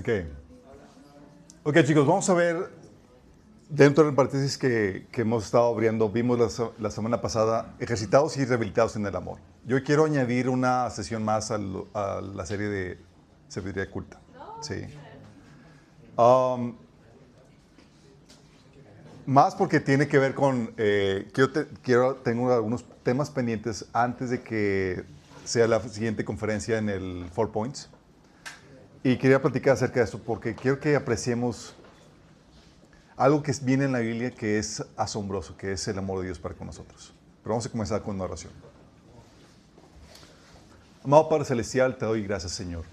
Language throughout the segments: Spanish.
Ok. Ok, chicos, vamos a ver dentro del paréntesis que hemos estado abriendo. Vimos la semana pasada ejercitados y rehabilitados en el amor. Yo quiero añadir una sesión más a la serie de sabiduría culta. Sí. Um, Más porque tiene que ver con. Tengo algunos temas pendientes antes de que sea la siguiente conferencia en el Four Points. Y quería platicar acerca de esto porque quiero que apreciemos algo que viene en la Biblia que es asombroso, que es el amor de Dios para con nosotros. Pero vamos a comenzar con una oración. Amado Padre Celestial, te doy gracias, Señor,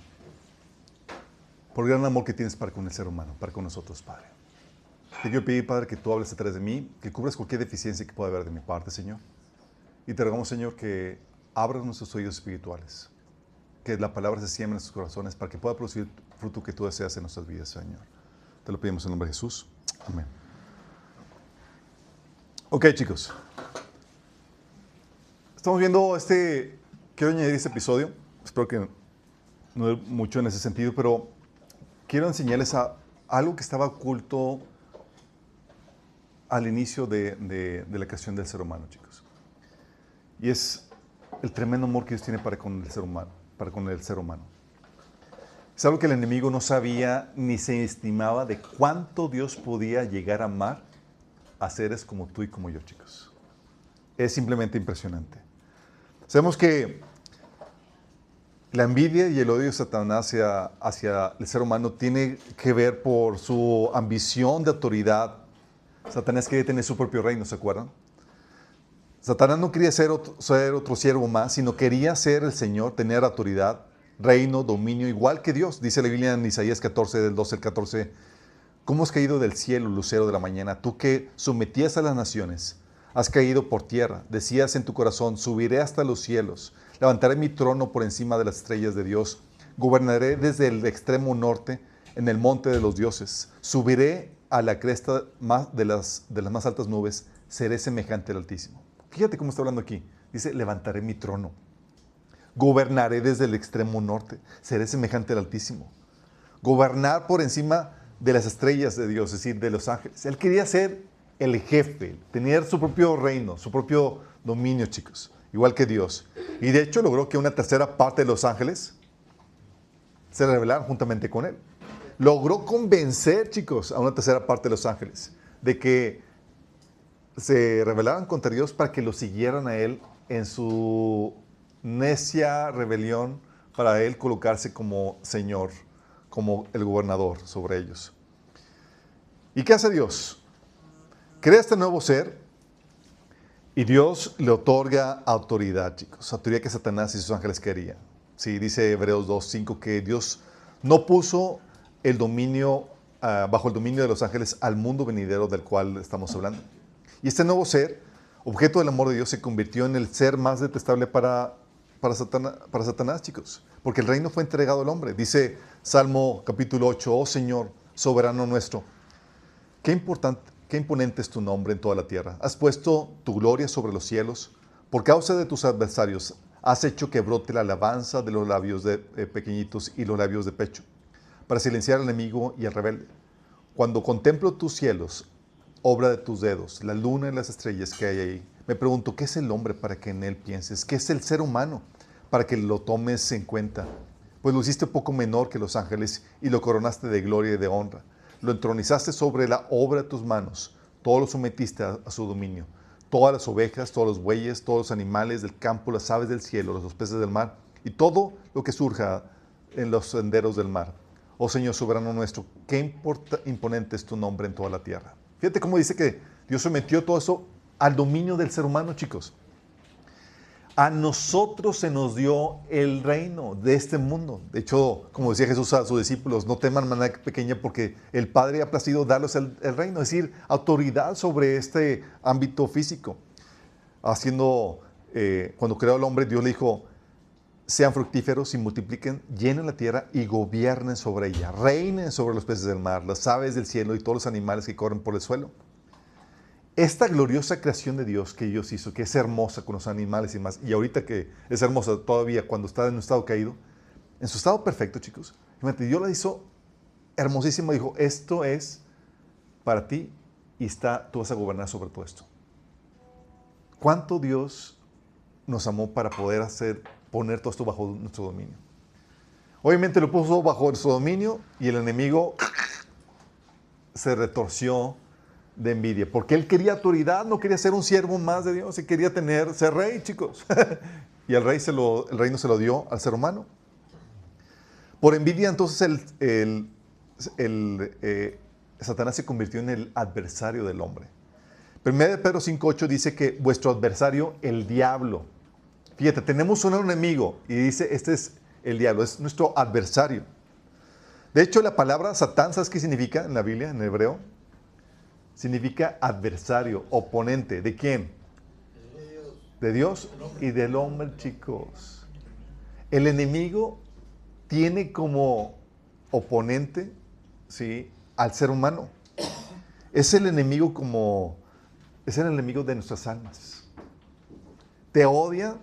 por el gran amor que tienes para con el ser humano, para con nosotros, Padre. Te quiero pedir, Padre, que tú hables a través de mí, que cubras cualquier deficiencia que pueda haber de mi parte, Señor. Y te rogamos, Señor, que abras nuestros oídos espirituales, que la palabra se siembre en nuestros corazones para que pueda producir el fruto que tú deseas en nuestras vidas, Señor. Te lo pedimos en el nombre de Jesús. Amén. Ok, chicos. Estamos viendo quiero añadir este episodio. Espero que no hay mucho en ese sentido, pero quiero enseñarles algo que estaba oculto al inicio de la creación del ser humano, chicos. Y es el tremendo amor que Dios tiene para con el ser humano, para con el ser humano. Es algo que el enemigo no sabía ni se estimaba de cuánto Dios podía llegar a amar a seres como tú y como yo, chicos. Es simplemente impresionante. Sabemos que la envidia y el odio de Satanás hacia el ser humano tiene que ver por su ambición de autoridad. Satanás quería tener su propio reino, ¿se acuerdan? Satanás no quería ser otro siervo más, sino quería ser el Señor, tener autoridad, reino, dominio, igual que Dios. Dice la Biblia en Isaías 14, del 12 al 14, ¿cómo has caído del cielo, lucero de la mañana? Tú que sometías a las naciones, has caído por tierra. Decías en tu corazón, subiré hasta los cielos, levantaré mi trono por encima de las estrellas de Dios, gobernaré desde el extremo norte en el monte de los dioses, subiré a la cresta de las más altas nubes, seré semejante al Altísimo. Fíjate cómo está hablando aquí. Dice, levantaré mi trono, gobernaré desde el extremo norte, seré semejante al Altísimo. Gobernar por encima de las estrellas de Dios, es decir, de los ángeles. Él quería ser el jefe, tener su propio reino, su propio dominio, chicos, igual que Dios. Y de hecho logró que una tercera parte de los ángeles se rebelaran juntamente con él. Logró convencer, chicos, a una tercera parte de los ángeles de que se rebelaran contra Dios para que lo siguieran a él en su necia rebelión para él colocarse como Señor, como el gobernador sobre ellos. ¿Y qué hace Dios? Crea este nuevo ser y Dios le otorga autoridad, chicos. Autoridad que Satanás y sus ángeles querían. Sí, dice Hebreos 2:5 que Dios no puso el dominio, bajo el dominio de los ángeles al mundo venidero del cual estamos hablando. Y este nuevo ser, objeto del amor de Dios, se convirtió en el ser más detestable para Satanás, chicos. Porque el reino fue entregado al hombre. Dice Salmo capítulo 8, oh Señor, soberano nuestro, qué imponente es tu nombre en toda la tierra. Has puesto tu gloria sobre los cielos. Por causa de tus adversarios, has hecho que brote la alabanza de los labios de pequeñitos y los labios de pecho, para silenciar al enemigo y al rebelde. Cuando contemplo tus cielos, obra de tus dedos, la luna y las estrellas que hay ahí, me pregunto, ¿qué es el hombre para que en él pienses? ¿Qué es el ser humano para que lo tomes en cuenta? Pues lo hiciste poco menor que los ángeles y lo coronaste de gloria y de honra. Lo entronizaste sobre la obra de tus manos, todo lo sometiste a su dominio. Todas las ovejas, todos los bueyes, todos los animales del campo, las aves del cielo, los peces del mar y todo lo que surja en los senderos del mar. Oh Señor soberano nuestro, qué imponente es tu nombre en toda la tierra. Fíjate cómo dice que Dios sometió todo eso al dominio del ser humano, chicos. A nosotros se nos dio el reino de este mundo. De hecho, como decía Jesús a sus discípulos, no teman manada pequeña porque el Padre ha placido darles el reino, es decir, autoridad sobre este ámbito físico. Cuando creó al hombre, Dios le dijo, sean fructíferos y multipliquen, llenen la tierra y gobiernen sobre ella. Reinen sobre los peces del mar, las aves del cielo y todos los animales que corren por el suelo. Esta gloriosa creación de Dios que Dios hizo, que es hermosa con los animales y más, y ahorita que es hermosa todavía cuando está en un estado caído, en su estado perfecto, chicos, imagínate, Dios la hizo hermosísimo. Dijo, esto es para ti y tú vas a gobernar sobre todo esto. ¿Cuánto Dios nos amó para poder poner todo esto bajo nuestro dominio? Obviamente lo puso bajo nuestro dominio y el enemigo se retorció de envidia, porque él quería autoridad, no quería ser un siervo más de Dios, y quería ser rey, chicos. Y el reino se lo dio al ser humano. Por envidia, entonces, Satanás se convirtió en el adversario del hombre. 1 Pedro 5:8 dice que vuestro adversario, el diablo. Fíjate, tenemos un enemigo y dice, este es el diablo, es nuestro adversario. De hecho, la palabra Satán, ¿sabes qué significa en la Biblia, en hebreo? Significa adversario, oponente. ¿De quién? De Dios y del hombre, chicos. El enemigo tiene como oponente, ¿sí?, al ser humano. Es el enemigo de nuestras almas. Te odia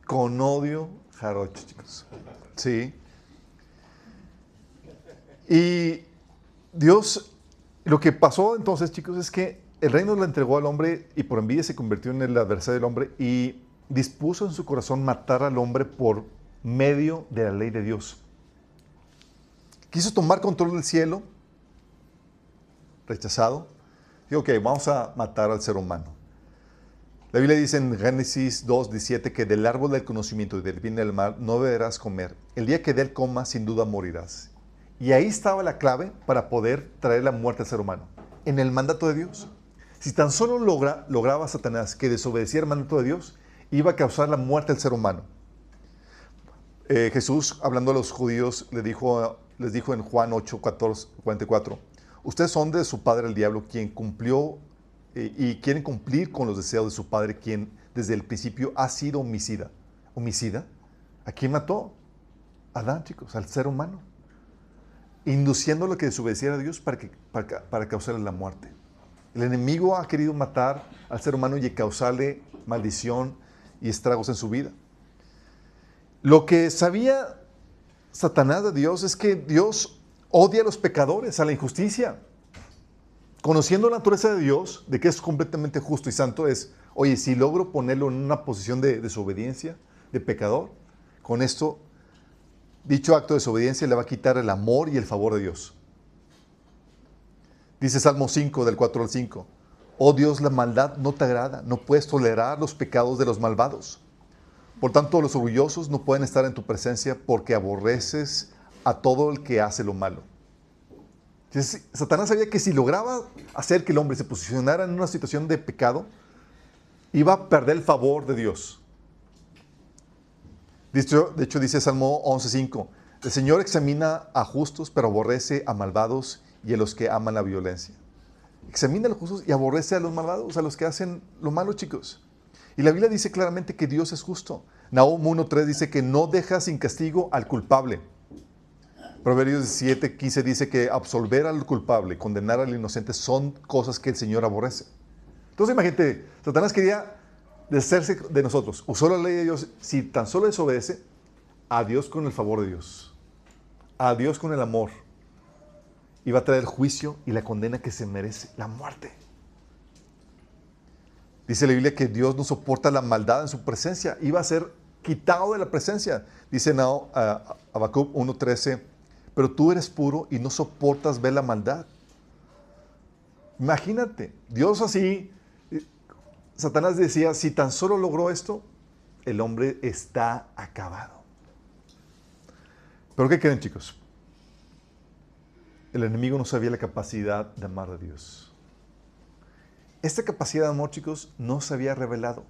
con odio jarocho, chicos. ¿Sí? Y Dios, lo que pasó entonces, chicos, es que el reino lo entregó al hombre y por envidia se convirtió en el adversario del hombre y dispuso en su corazón matar al hombre por medio de la ley de Dios. Quiso tomar control del cielo, rechazado. Dijo, ok, vamos a matar al ser humano. La Biblia dice en Génesis 2:17 que del árbol del conocimiento y del bien y del mal no deberás comer. El día que de él comas, sin duda morirás. Y ahí estaba la clave para poder traer la muerte al ser humano, en el mandato de Dios. Si tan solo lograba Satanás que desobedeciera el mandato de Dios, iba a causar la muerte al ser humano. Jesús, hablando a los judíos, les dijo en Juan 8:44, ustedes son de su padre el diablo, quien cumplió y quieren cumplir con los deseos de su padre, quien desde el principio ha sido homicida. ¿Homicida? ¿A quién mató? A Adán, chicos, al ser humano. Induciéndolo a que desobedeciera a Dios para causarle la muerte. El enemigo ha querido matar al ser humano y causarle maldición y estragos en su vida. Lo que sabía Satanás de Dios es que Dios odia a los pecadores, a la injusticia. Conociendo la naturaleza de Dios, de que es completamente justo y santo, oye, si logro ponerlo en una posición de desobediencia, de pecador, con esto, dicho acto de desobediencia le va a quitar el amor y el favor de Dios. Dice Salmo 5, del 4 al 5, oh Dios, la maldad no te agrada, no puedes tolerar los pecados de los malvados. Por tanto, los orgullosos no pueden estar en tu presencia porque aborreces a todo el que hace lo malo. Entonces, Satanás sabía que si lograba hacer que el hombre se posicionara en una situación de pecado, iba a perder el favor de Dios. De hecho, dice Salmo 11:5, el Señor examina a justos, pero aborrece a malvados y a los que aman la violencia. Examina a los justos y aborrece a los malvados, a los que hacen lo malo, chicos. Y la Biblia dice claramente que Dios es justo. Nahum 1:3 dice que no deja sin castigo al culpable. Proverbios 7:15 dice que absolver al culpable, condenar al inocente son cosas que el Señor aborrece. Entonces imagínate, Satanás quería deshacerse de nosotros. Usó la ley de Dios. Si tan solo desobedece, a Dios con el favor de Dios, a Dios con el amor, iba a traer el juicio y la condena que se merece, la muerte. Dice la Biblia que Dios no soporta la maldad en su presencia. Iba a ser quitado de la presencia. Dice Habacuc 1:13, pero tú eres puro y no soportas ver la maldad. Imagínate, Dios así, Satanás decía, si tan solo logró esto, el hombre está acabado. ¿Pero qué creen, chicos? El enemigo no sabía la capacidad de amar a Dios. Esta capacidad de amor, chicos, no se había revelado.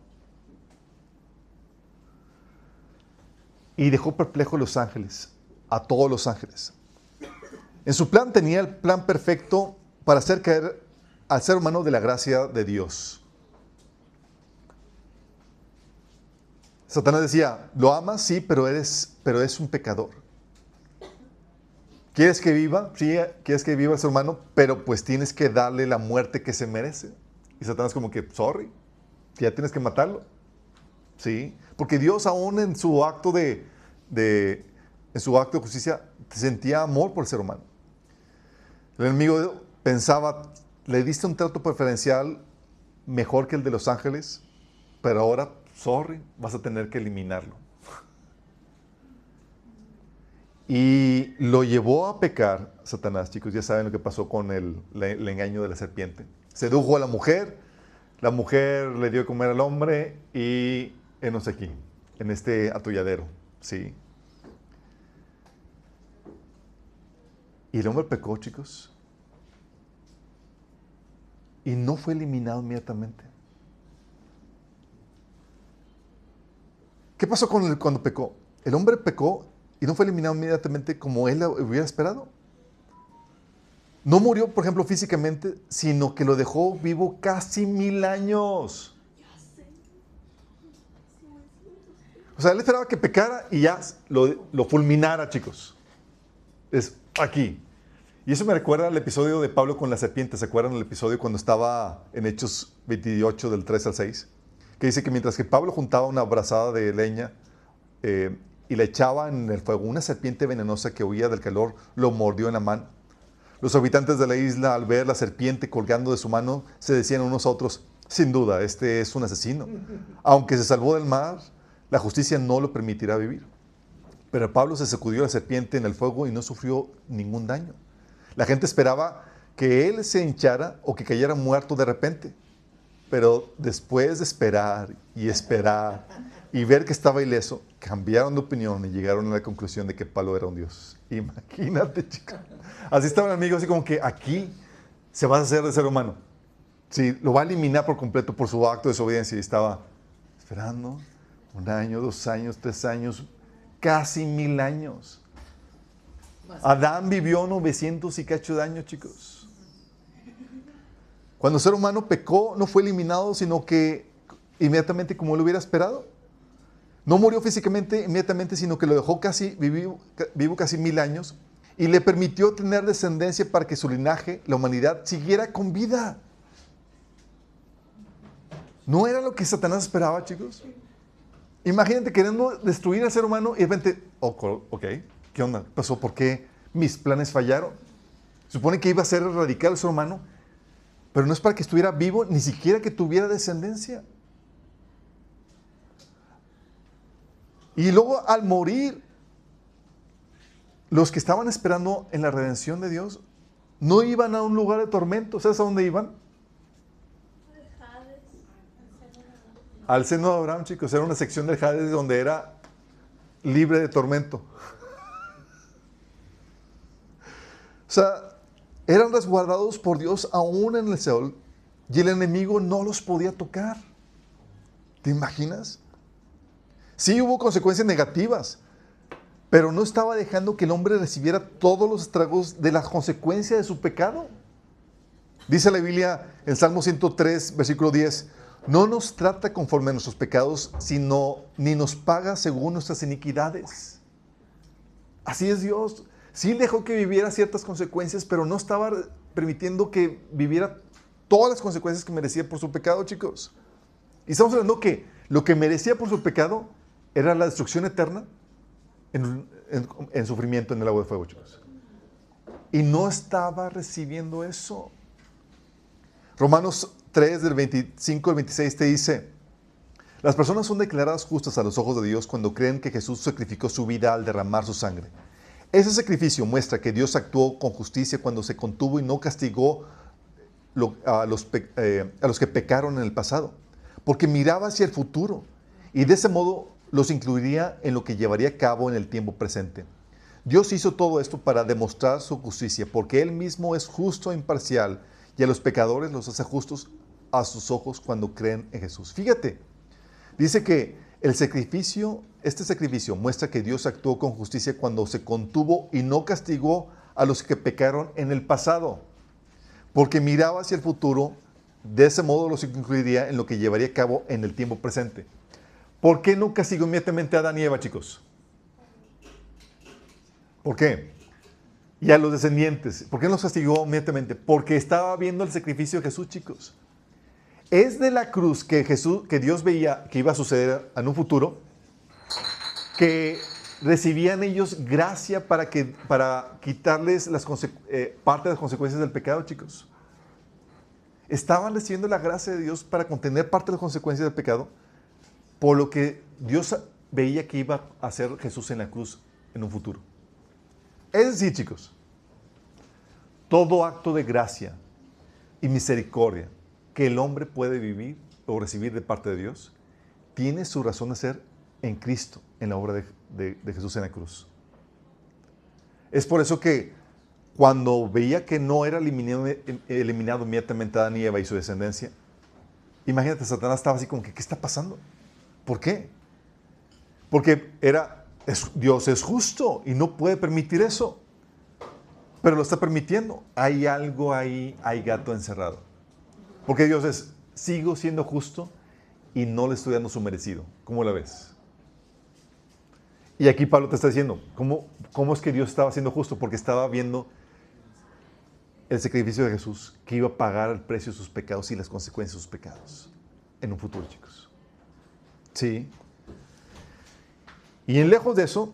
Y dejó perplejos a los ángeles, a todos los ángeles. En su plan tenía el plan perfecto para hacer caer al ser humano de la gracia de Dios. Satanás decía, lo amas, sí, pero es un pecador. ¿Quieres que viva? Sí, quieres que viva el ser humano, pero pues tienes que darle la muerte que se merece. Y Satanás como que, sorry, ya tienes que matarlo. ¿Sí? Porque Dios aún en su acto de justicia sentía amor por el ser humano. El enemigo pensaba, le diste un trato preferencial mejor que el de los ángeles, pero ahora, sorry, vas a tener que eliminarlo. Y lo llevó a pecar Satanás, chicos. Ya saben lo que pasó con el engaño de la serpiente. Sedujo a la mujer le dio de comer al hombre y enos aquí, en este atolladero. ¿Sí? Y el hombre pecó, chicos. Y no fue eliminado inmediatamente. ¿Qué pasó con él cuando pecó? El hombre pecó y no fue eliminado inmediatamente como él hubiera esperado. No murió, por ejemplo, físicamente, sino que lo dejó vivo casi 1000 años. O sea, él esperaba que pecara y ya lo fulminara, chicos. Es aquí. Y eso me recuerda al episodio de Pablo con la serpiente. ¿Se acuerdan el episodio cuando estaba en Hechos 28 del 3 al 6? Que dice que mientras que Pablo juntaba una brazada de leña y la echaba en el fuego, una serpiente venenosa que huía del calor lo mordió en la mano. Los habitantes de la isla, al ver la serpiente colgando de su mano, se decían unos a otros, sin duda, este es un asesino. Aunque se salvó del mar, la justicia no lo permitirá vivir. Pero Pablo se sacudió la serpiente en el fuego y no sufrió ningún daño. La gente esperaba que él se hinchara o que cayera muerto de repente. Pero después de esperar y ver que estaba ileso, cambiaron de opinión y llegaron a la conclusión de que Pablo era un dios. Imagínate, chicos. Así estaban amigos, así como que aquí se va a hacer de ser humano. Sí, lo va a eliminar por completo por su acto de desobediencia. Y estaba esperando 1 año, 2 años, 3 años, casi 1000 años. Adán vivió 900 y cacho de años, chicos. Cuando el ser humano pecó, no fue eliminado, sino que inmediatamente como lo hubiera esperado. No murió físicamente inmediatamente, sino que lo dejó vivo casi 1000 años y le permitió tener descendencia para que su linaje, la humanidad, siguiera con vida. ¿No era lo que Satanás esperaba, chicos? Imagínate queriendo destruir al ser humano y de repente, ok, ¿qué onda? ¿Qué pasó? ¿Por qué mis planes fallaron? Supone que iba a ser erradicar al ser humano, pero no es para que estuviera vivo, ni siquiera que tuviera descendencia. Y luego al morir, los que estaban esperando en la redención de Dios no iban a un lugar de tormento. ¿Sabes a dónde iban? Al seno de Abraham, chicos. Era una sección del Hades donde era libre de tormento. O sea, eran resguardados por Dios aún en el Seol y el enemigo no los podía tocar. ¿Te imaginas? Sí hubo consecuencias negativas, pero no estaba dejando que el hombre recibiera todos los estragos de las consecuencias de su pecado. Dice la Biblia en Salmo 103, versículo 10, no nos trata conforme a nuestros pecados, sino ni nos paga según nuestras iniquidades. Así es Dios. Sí dejó que viviera ciertas consecuencias, pero no estaba permitiendo que viviera todas las consecuencias que merecía por su pecado, chicos. Y estamos hablando que lo que merecía por su pecado era la destrucción eterna en sufrimiento en el agua de fuego, chicos. Y no estaba recibiendo eso. Romanos 3, del 25 al 26 te dice, las personas son declaradas justas a los ojos de Dios cuando creen que Jesús sacrificó su vida al derramar su sangre. Ese sacrificio muestra que Dios actuó con justicia cuando se contuvo y no castigó a los que pecaron en el pasado, porque miraba hacia el futuro y de ese modo los incluiría en lo que llevaría a cabo en el tiempo presente. Dios hizo todo esto para demostrar su justicia, porque Él mismo es justo e imparcial y a los pecadores los hace justos a sus ojos cuando creen en Jesús. Fíjate, dice que este sacrificio muestra que Dios actuó con justicia cuando se contuvo y no castigó a los que pecaron en el pasado, porque miraba hacia el futuro, de ese modo los incluiría en lo que llevaría a cabo en el tiempo presente. ¿Por qué no castigó inmediatamente a Adán y Eva, chicos? ¿Por qué? Y a los descendientes. ¿Por qué no los castigó inmediatamente? Porque estaba viendo el sacrificio de Jesús, chicos. Es de la cruz que Dios veía que iba a suceder en un futuro, que recibían ellos gracia para quitarles parte de las consecuencias del pecado, chicos. Estaban recibiendo la gracia de Dios para contener parte de las consecuencias del pecado, por lo que Dios veía que iba a hacer Jesús en la cruz en un futuro. Es decir, chicos, todo acto de gracia y misericordia que el hombre puede vivir o recibir de parte de Dios, tiene su razón de ser en Cristo, en la obra de Jesús en la cruz. Es por eso que cuando veía que no era eliminado inmediatamente Adán y Eva y su descendencia, imagínate, Satanás estaba así como que, ¿qué está pasando? ¿Por qué? Porque Dios es justo y no puede permitir eso. Pero lo está permitiendo. Hay algo ahí, hay gato encerrado. Porque Dios sigo siendo justo y no le estoy dando su merecido. ¿Cómo la ves? Y aquí Pablo te está diciendo, ¿cómo es que Dios estaba siendo justo? Porque estaba viendo el sacrificio de Jesús, que iba a pagar el precio de sus pecados y las consecuencias de sus pecados en un futuro, chicos. Sí. Y en lejos de eso,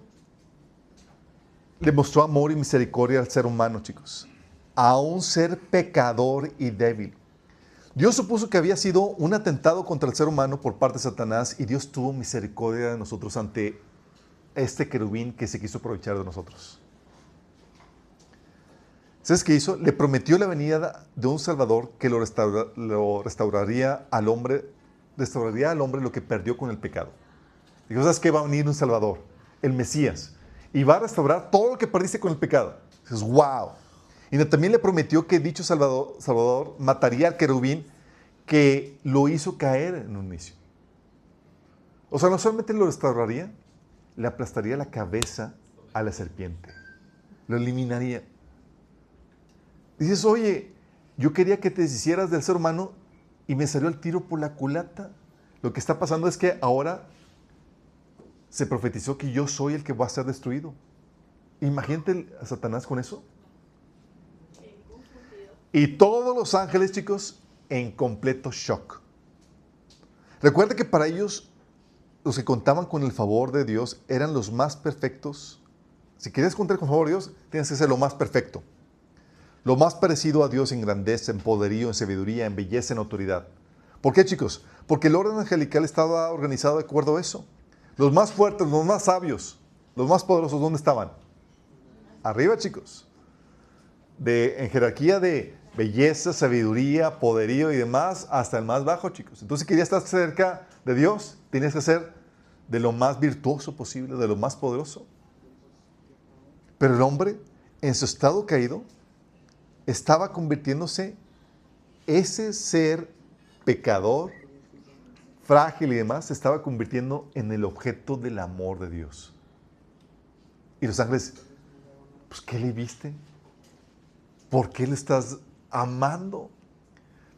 le mostró amor y misericordia al ser humano, chicos. A un ser pecador y débil. Dios supuso que había sido un atentado contra el ser humano por parte de Satanás y Dios tuvo misericordia de nosotros ante este querubín que se quiso aprovechar de nosotros. ¿Sabes qué hizo? Le prometió la venida de un Salvador que lo restauraría al hombre lo que perdió con el pecado. Dijo, ¿sabes qué? Va a venir un Salvador, el Mesías, y va a restaurar todo lo que perdiste con el pecado. Dices, wow. Y también le prometió que dicho Salvador mataría al querubín que lo hizo caer en un inicio. O sea, no solamente lo restauraría, le aplastaría la cabeza a la serpiente. Lo eliminaría. Dices, oye, yo quería que te deshicieras del ser humano y me salió el tiro por la culata. Lo que está pasando es que ahora se profetizó que yo soy el que va a ser destruido. Imagínate a Satanás con eso. Y todos los ángeles, chicos, en completo shock. Recuerda que para ellos, los que contaban con el favor de Dios eran los más perfectos. Si quieres contar con el favor de Dios, tienes que ser lo más perfecto. Lo más parecido a Dios en grandeza, en poderío, en sabiduría, en belleza, en autoridad. ¿Por qué, chicos? Porque el orden angelical estaba organizado de acuerdo a eso. Los más fuertes, los más sabios, los más poderosos, ¿dónde estaban? Arriba, chicos. En jerarquía de belleza, sabiduría, poderío y demás, hasta el más bajo, chicos. Entonces, si querías estar cerca de Dios, tenías que ser de lo más virtuoso posible, de lo más poderoso. Pero el hombre, en su estado caído, estaba convirtiéndose ese ser pecador, frágil y demás, se estaba convirtiendo en el objeto del amor de Dios. Y los ángeles, pues, ¿qué le viste? ¿Por qué le estás amando?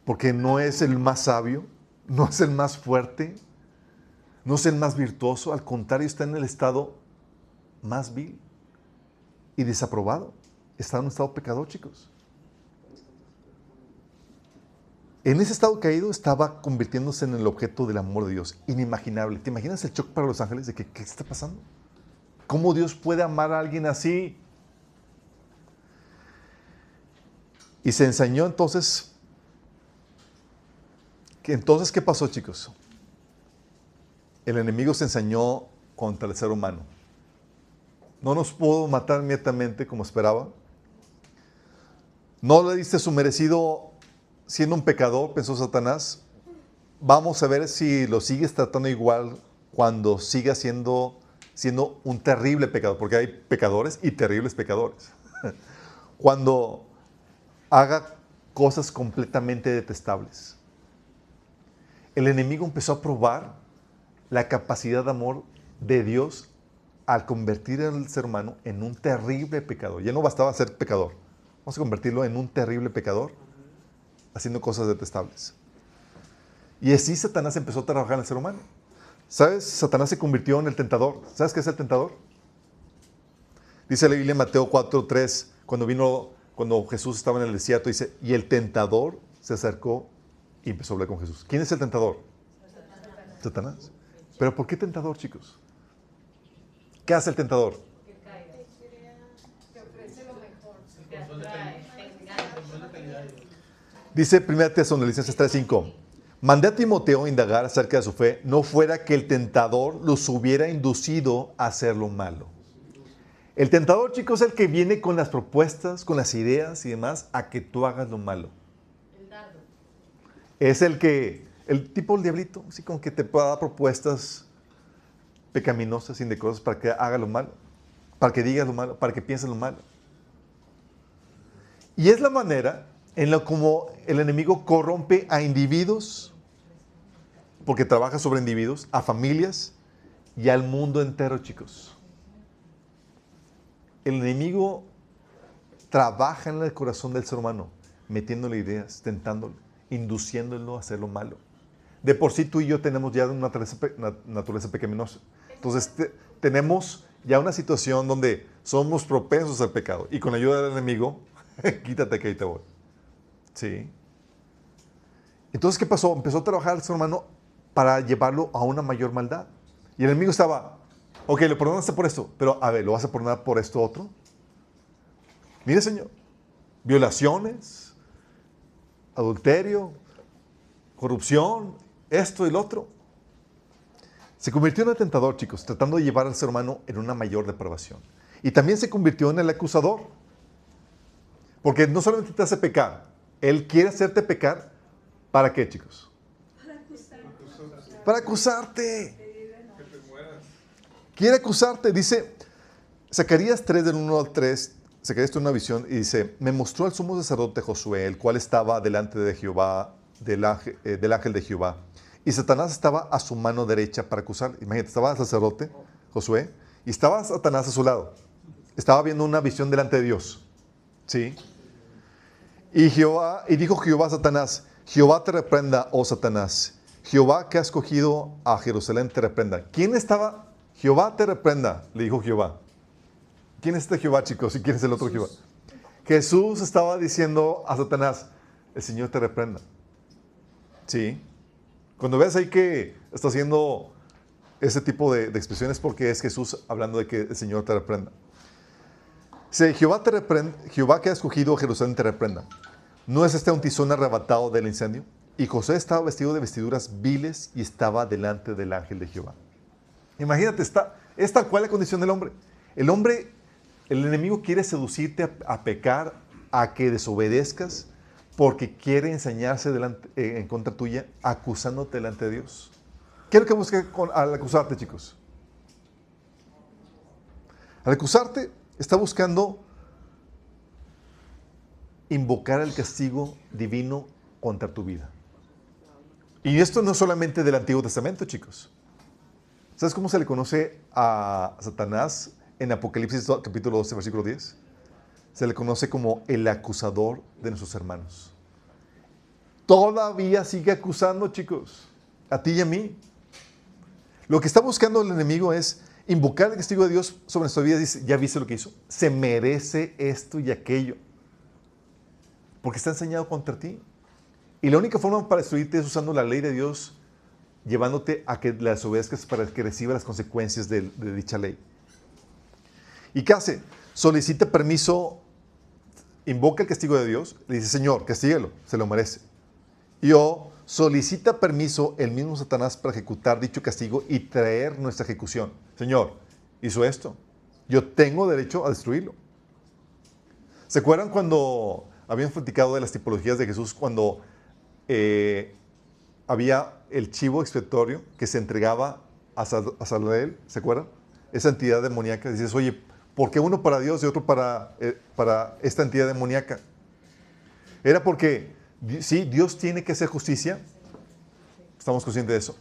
Porque no es el más sabio, no es el más fuerte, no es el más virtuoso, al contrario, está en el estado más vil y desaprobado. Está en un estado pecador, chicos. En ese estado caído estaba convirtiéndose en el objeto del amor de Dios. Inimaginable. ¿Te imaginas el shock para los ángeles de que qué está pasando? ¿Cómo Dios puede amar a alguien así? Y se ensañó entonces. Entonces, ¿qué pasó, chicos? El enemigo se ensañó contra el ser humano. No nos pudo matar inmediatamente como esperaba. No le diste su merecido siendo un pecador, pensó Satanás. Vamos a ver si lo sigues tratando igual cuando siga siendo un terrible pecador, porque hay pecadores y terribles pecadores. Cuando haga cosas completamente detestables. El enemigo empezó a probar la capacidad de amor de Dios al convertir al ser humano en un terrible pecador. Ya no bastaba ser pecador. Vamos a convertirlo en un terrible pecador haciendo cosas detestables. Y así Satanás empezó a trabajar en el ser humano. ¿Sabes? Satanás se convirtió en el tentador. ¿Sabes qué es el tentador? Dice la Biblia en Mateo 4:3, cuando Jesús estaba en el desierto, dice, y el tentador se acercó y empezó a hablar con Jesús. ¿Quién es el tentador? Satanás. ¿Pero por qué tentador, chicos? ¿Qué hace el tentador? Que caiga. Que ofrece lo mejor. Que atrae, te engaña. Dice 1 Tesalonicenses 3:5. Mandé a Timoteo a indagar acerca de su fe, no fuera que el tentador los hubiera inducido a hacer lo malo. El tentador, chicos, es el que viene con las propuestas, con las ideas y demás, a que tú hagas lo malo. El dardo. Es el tipo del diablito, así como que te pueda dar propuestas pecaminosas, indecorosas, para que hagas lo malo, para que digas lo malo, para que pienses lo malo. Y es la manera en la como el enemigo corrompe a individuos, porque trabaja sobre individuos, a familias y al mundo entero, chicos. El enemigo trabaja en el corazón del ser humano, metiéndole ideas, tentándolo, induciéndolo a hacer lo malo. De por sí tú y yo tenemos ya una naturaleza pecaminosa. Entonces tenemos ya una situación donde somos propensos al pecado. Y con la ayuda del enemigo, quítate que ahí te voy. ¿Sí? Entonces, ¿qué pasó? Empezó a trabajar el ser humano para llevarlo a una mayor maldad. Y el enemigo estaba, ok, lo perdonaste por esto, pero a ver, ¿lo vas a perdonar por esto otro? Mire, Señor, violaciones, adulterio, corrupción, esto y lo otro. Se convirtió en el tentador, chicos, tratando de llevar al ser humano en una mayor depravación. Y también se convirtió en el acusador. Porque no solamente te hace pecar, él quiere hacerte pecar. ¿Para qué, chicos? Para acusarte. Quiere acusarte. Dice Zacarías 3, del 1 al 3. Zacarías tuvo una visión y dice: me mostró al sumo sacerdote Josué, el cual estaba delante de Jehová, del ángel de Jehová. Y Satanás estaba a su mano derecha para acusar. Imagínate, estaba el sacerdote Josué y estaba Satanás a su lado. Estaba viendo una visión delante de Dios. ¿Sí? Y dijo Jehová a Satanás: Jehová te reprenda, oh Satanás. Jehová que ha escogido a Jerusalén te reprenda. ¿Quién estaba? Jehová te reprenda, le dijo Jehová. ¿Quién es este Jehová, chicos? ¿Y quién es el otro Jehová? Jesús estaba diciendo a Satanás: el Señor te reprenda. ¿Sí? Cuando ves ahí que está haciendo ese tipo de expresiones, porque es Jesús hablando de que el Señor te reprenda. Sí, Jehová te reprenda, Jehová que ha escogido a Jerusalén te reprenda. ¿No es este un tizón arrebatado del incendio? Y José estaba vestido de vestiduras viles y estaba delante del ángel de Jehová. Imagínate, es tal cual la condición del hombre. El enemigo quiere seducirte a pecar, a que desobedezcas, porque quiere ensañarse en contra tuya, acusándote delante de Dios. ¿Qué es lo que busca al acusarte, chicos? Al acusarte, está buscando invocar el castigo divino contra tu vida. Y esto no solamente del Antiguo Testamento, chicos. ¿Sabes cómo se le conoce a Satanás en Apocalipsis capítulo 12, versículo 10? Se le conoce como el acusador de nuestros hermanos. Todavía sigue acusando, chicos, a ti y a mí. Lo que está buscando el enemigo es invocar el castigo de Dios sobre nuestra vida. Dice: ¿ya viste lo que hizo? Se merece esto y aquello. Porque está enseñado contra ti. Y la única forma para destruirte es usando la ley de Dios, llevándote a que la desobedezcas para que reciba las consecuencias de dicha ley. ¿Y qué hace? Solicita permiso, invoca el castigo de Dios, le dice: Señor, castígalo, se lo merece. Solicita permiso el mismo Satanás para ejecutar dicho castigo y traer nuestra ejecución. Señor, hizo esto. Yo tengo derecho a destruirlo. ¿Se acuerdan cuando habían platicado de las tipologías de Jesús? Cuando había el chivo expiatorio que se entregaba a Sardel, ¿se acuerdan? Esa entidad demoníaca. Dices: oye, ¿por qué uno para Dios y otro para esta entidad demoníaca? Era porque, sí, Dios tiene que hacer justicia, estamos conscientes de eso,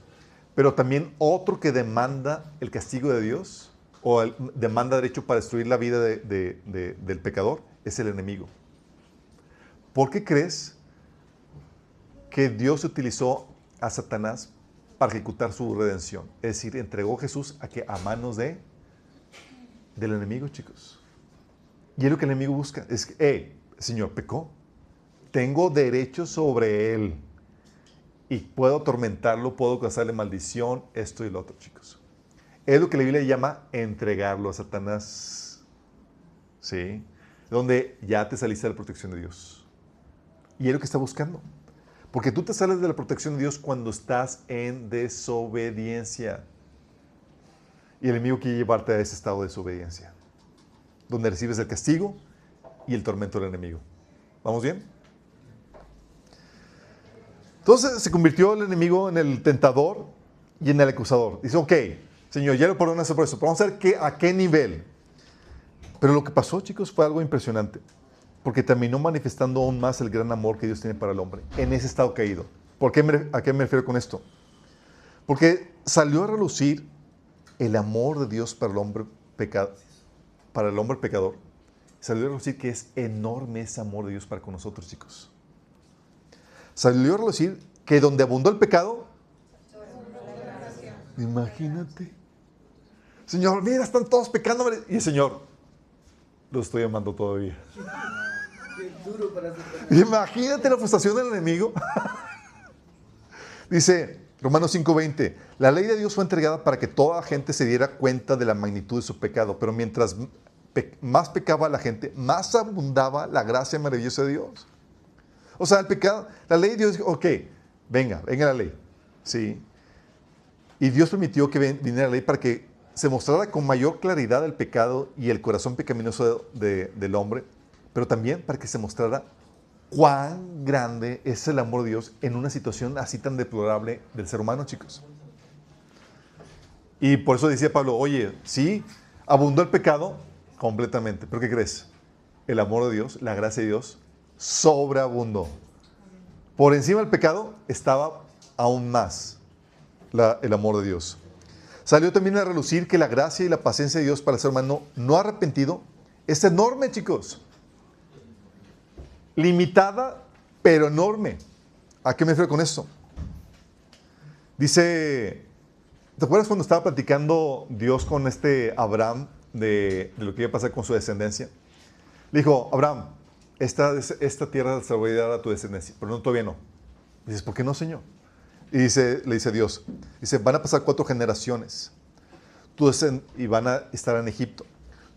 pero también otro que demanda el castigo de Dios o demanda derecho para destruir la vida del pecador es el enemigo. ¿Por qué crees que Dios utilizó a Satanás para ejecutar su redención? Es decir, entregó a Jesús a manos del enemigo, chicos. Y es lo que el enemigo busca. Es que, el Señor pecó. Tengo derecho sobre él. Y puedo atormentarlo, puedo causarle maldición, esto y lo otro, chicos. Es lo que la Biblia llama entregarlo a Satanás. ¿Sí? Donde ya te saliste de la protección de Dios. Y es lo que está buscando. Porque tú te sales de la protección de Dios cuando estás en desobediencia. Y el enemigo quiere llevarte a ese estado de desobediencia. Donde recibes el castigo y el tormento del enemigo. ¿Vamos bien? Entonces se convirtió el enemigo en el tentador y en el acusador. Dice, ok, Señor, ya lo perdonaste por eso. Pero vamos a ver a qué nivel. Pero lo que pasó, chicos, fue algo impresionante. Porque terminó manifestando aún más el gran amor que Dios tiene para el hombre. En ese estado caído. ¿A qué me refiero con esto? Porque salió a relucir el amor de Dios para el hombre pecador. Salió a relucir que es enorme ese amor de Dios para con nosotros, chicos. Salió a relucir que donde abundó el pecado, imagínate. Señor, mira, están todos pecando. Y el Señor, los estoy amando todavía. Imagínate la frustración del enemigo. Dice Romanos 5:20, la ley de Dios fue entregada para que toda la gente se diera cuenta de la magnitud de su pecado, pero mientras más pecaba la gente, más abundaba la gracia maravillosa de Dios. O sea, el pecado, la ley de Dios dijo, ok, venga la ley. ¿Sí? Y Dios permitió que viniera la ley para que se mostrara con mayor claridad el pecado y el corazón pecaminoso del hombre, pero también para que se mostrara cuán grande es el amor de Dios en una situación así tan deplorable del ser humano, chicos. Y por eso decía Pablo, oye, sí, abundó el pecado completamente, pero ¿qué crees? El amor de Dios, la gracia de Dios, sobreabundó. Por encima del pecado estaba aún más el amor de Dios. Salió también a relucir que la gracia y la paciencia de Dios para el ser humano no arrepentido es enorme, chicos. Limitada, pero enorme. ¿A qué me refiero con esto? Dice, ¿te acuerdas cuando estaba platicando Dios con Abraham de lo que iba a pasar con su descendencia? Le dijo, Abraham, esta tierra se la voy a dar a tu descendencia, pero no, todavía no. Dices, ¿por qué no, Señor? Y le dice Dios, van a pasar 4 generaciones y van a estar en Egipto.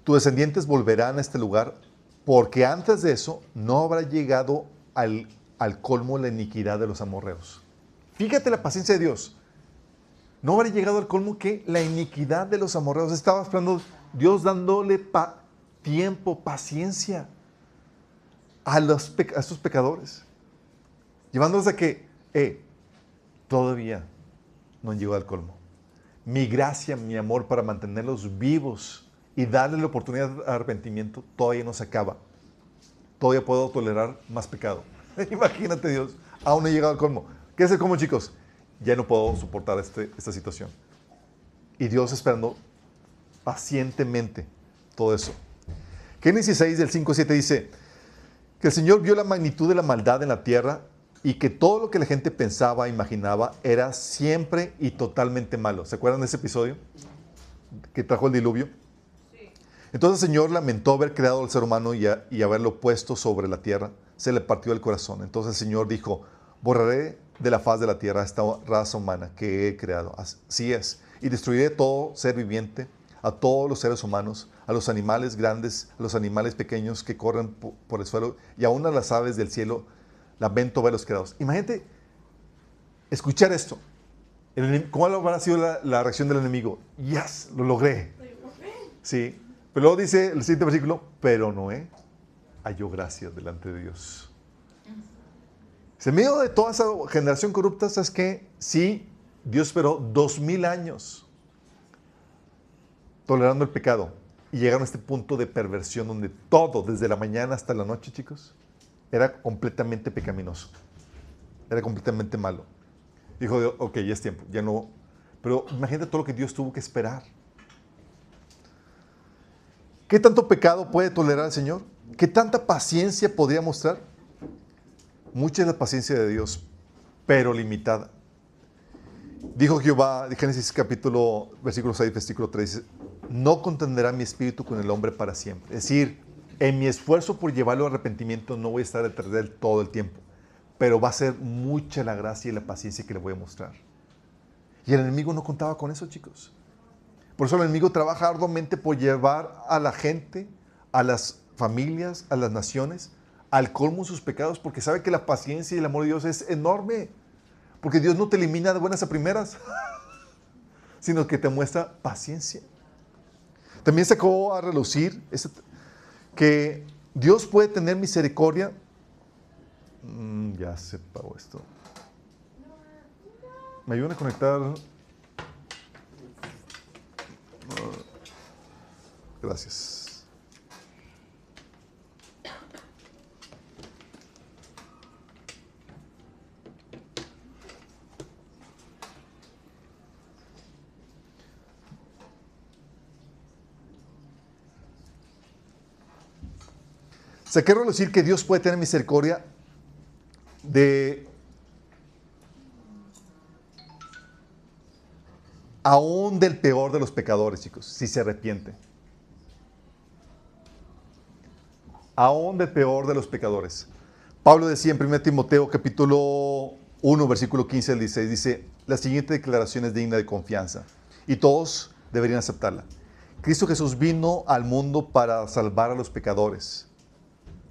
Tus descendientes volverán a este lugar porque antes de eso no habrá llegado al colmo la iniquidad de los amorreos. Fíjate la paciencia de Dios. No habrá llegado al colmo que la iniquidad de los amorreos. Estaba esperando Dios dándole tiempo, paciencia a estos pecadores. Llevándolos a que, todavía no han llegado al colmo. Mi gracia, mi amor para mantenerlos vivos y darles la oportunidad de arrepentimiento todavía no se acaba. Todavía puedo tolerar más pecado. Imagínate, Dios, aún no he llegado al colmo. ¿Qué es el colmo, chicos? Ya no puedo soportar esta situación. Y Dios esperando pacientemente todo eso. Génesis 6 del 5 al 7 dice que el Señor vio la magnitud de la maldad en la tierra y que todo lo que la gente pensaba, imaginaba, era siempre y totalmente malo. ¿Se acuerdan de ese episodio que trajo el diluvio? Sí. Entonces el Señor lamentó haber creado al ser humano y haberlo puesto sobre la tierra. Se le partió el corazón. Entonces el Señor dijo, borraré de la faz de la tierra a esta raza humana que he creado. Así es. Y destruiré todo ser viviente, a todos los seres humanos, a los animales grandes, a los animales pequeños que corren por el suelo y aún a las aves del cielo. Lamento verlos creados. Imagínate escuchar esto. ¿Cómo habrá sido la reacción del enemigo? ¡Yes! Lo logré. Sí. Pero luego dice el siguiente versículo, pero Noé halló gracia delante de Dios. En medio de toda esa generación corrupta, ¿sabes qué? Sí, Dios esperó 2000 años tolerando el pecado y llegaron a este punto de perversión donde todo, desde la mañana hasta la noche, chicos, era completamente pecaminoso. Era completamente malo. Dijo, ok, ya es tiempo, ya no. Pero imagínate todo lo que Dios tuvo que esperar. ¿Qué tanto pecado puede tolerar el Señor? ¿Qué tanta paciencia podría mostrar? Mucha es la paciencia de Dios, pero limitada. Dijo Jehová, de Génesis versículo 6, versículo 3, no contenderá mi espíritu con el hombre para siempre. Es decir, en mi esfuerzo por llevarlo al arrepentimiento no voy a estar detrás de él todo el tiempo, pero va a ser mucha la gracia y la paciencia que le voy a mostrar. Y el enemigo no contaba con eso, chicos. Por eso el enemigo trabaja arduamente por llevar a la gente, a las familias, a las naciones, al colmo de sus pecados, porque sabe que la paciencia y el amor de Dios es enorme. Porque Dios no te elimina de buenas a primeras, sino que te muestra paciencia. También sacó a relucir que Dios puede tener misericordia. Ya se apagó esto. ¿Me ayudan a conectar? Gracias. Saqué a relucir que Dios puede tener misericordia de aún del peor de los pecadores, chicos, si se arrepiente. Aún del peor de los pecadores. Pablo decía en 1 Timoteo capítulo 1, versículo 15 al 16, dice, la siguiente declaración es digna de confianza y todos deberían aceptarla. Cristo Jesús vino al mundo para salvar a los pecadores,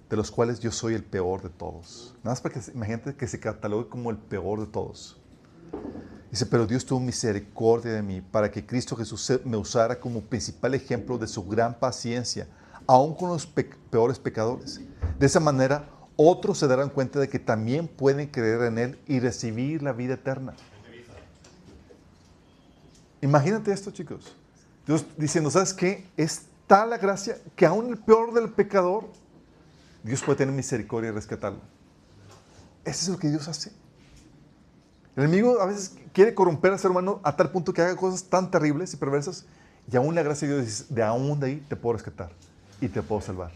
de los cuales yo soy el peor de todos. Nada más para que imagínate que se catalogue como el peor de todos. Dice, pero Dios tuvo misericordia de mí para que Cristo Jesús me usara como principal ejemplo de su gran paciencia, aún con los peores pecadores. De esa manera, otros se darán cuenta de que también pueden creer en Él y recibir la vida eterna. Imagínate esto, chicos. Dios diciendo, ¿sabes qué? Es tal la gracia que aún el peor del pecador, Dios puede tener misericordia y rescatarlo. Eso es lo que Dios hace. El enemigo a veces quiere corromper al ser humano a tal punto que haga cosas tan terribles y perversas, y aún la gracia de Dios dice, de aún de ahí te puedo rescatar y te puedo salvar.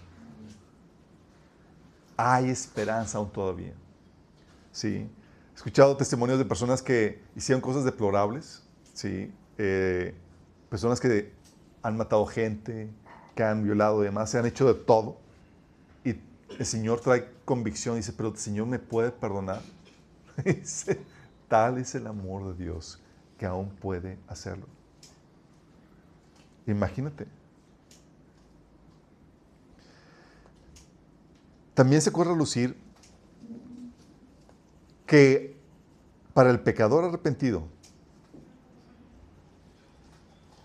Hay esperanza aún todavía. Sí. He escuchado testimonios de personas que hicieron cosas deplorables, ¿sí? Personas que han matado gente, que han violado y demás, se han hecho de todo. Y el Señor trae convicción y dice, pero el Señor me puede perdonar. Dice, tal es el amor de Dios que aún puede hacerlo. Imagínate. También se corre a lucir que para el pecador arrepentido,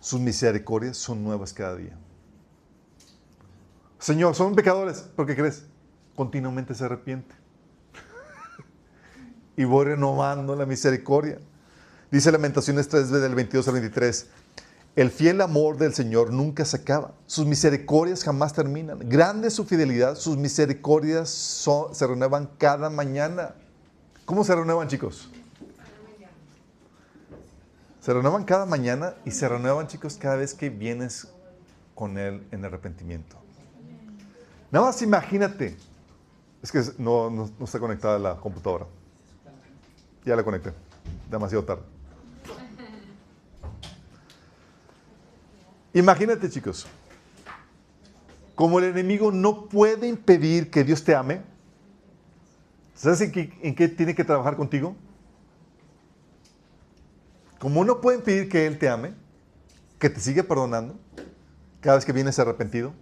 sus misericordias son nuevas cada día. Señor, son pecadores, ¿por qué crees? Continuamente se arrepiente. Y voy renovando la misericordia. Dice Lamentaciones 3, del 22 al 23. El fiel amor del Señor nunca se acaba. Sus misericordias jamás terminan. Grande es su fidelidad. Sus misericordias se renuevan cada mañana. ¿Cómo se renuevan, chicos? Se renuevan cada mañana y se renuevan, chicos, cada vez que vienes con Él en arrepentimiento. Nada más imagínate. Es que no está conectada la computadora. Ya la conecté. Demasiado tarde. Imagínate, chicos. Como el enemigo no puede impedir que Dios te ame, ¿sabes en qué tiene que trabajar contigo? Como no puede impedir que Él te ame, que te sigue perdonando, cada vez que vienes arrepentido,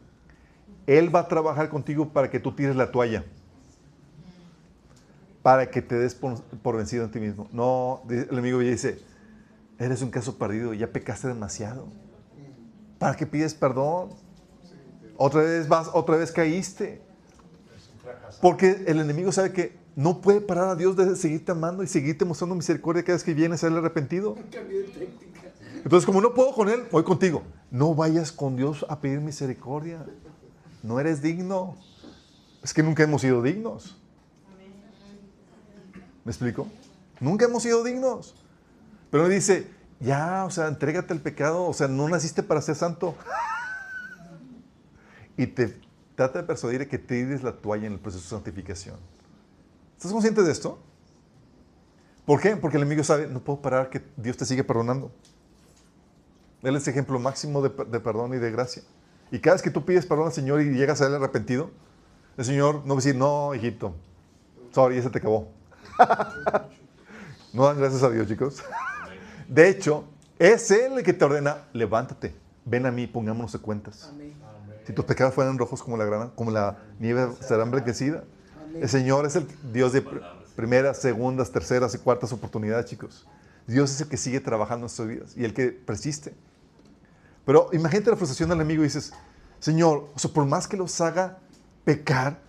Él va a trabajar contigo para que tú tires la toalla. Para que te des por vencido en ti mismo. No, el enemigo dice, eres un caso perdido, ya pecaste demasiado. ¿Para qué pides perdón? Otra vez caíste. Porque el enemigo sabe que no puede parar a Dios de seguirte amando y seguirte mostrando misericordia cada vez que vienes a Él arrepentido. Entonces, como no puedo con Él, voy contigo. No vayas con Dios a pedir misericordia. No eres digno. Es que nunca hemos sido dignos. ¿Me explico? Nunca hemos sido dignos. Pero me dice, ya, o sea, entrégate al pecado, o sea, no naciste para ser santo. Y te trata de persuadir a que tires la toalla en el proceso de santificación. ¿Estás consciente de esto? ¿Por qué? Porque el enemigo sabe, no puedo parar que Dios te sigue perdonando. Él es ejemplo máximo de perdón y de gracia. Y cada vez que tú pides perdón al Señor y llegas a Él arrepentido, el Señor no va a decir, no, hijito, sorry, ese te acabó. No dan gracias a Dios, chicos. De hecho, Es Él el que te ordena, levántate, ven a mí, pongámonos de cuentas. Amén. Si tus pecados fueran rojos como la grana, como la nieve, será emblanquecida. Amén. El Señor es el Dios de primeras, segundas, terceras y cuartas oportunidades, chicos. Dios es el que sigue trabajando en nuestras vidas y el que persiste. Pero imagínate la frustración del enemigo y dices, Señor, o sea, por más que los haga pecar,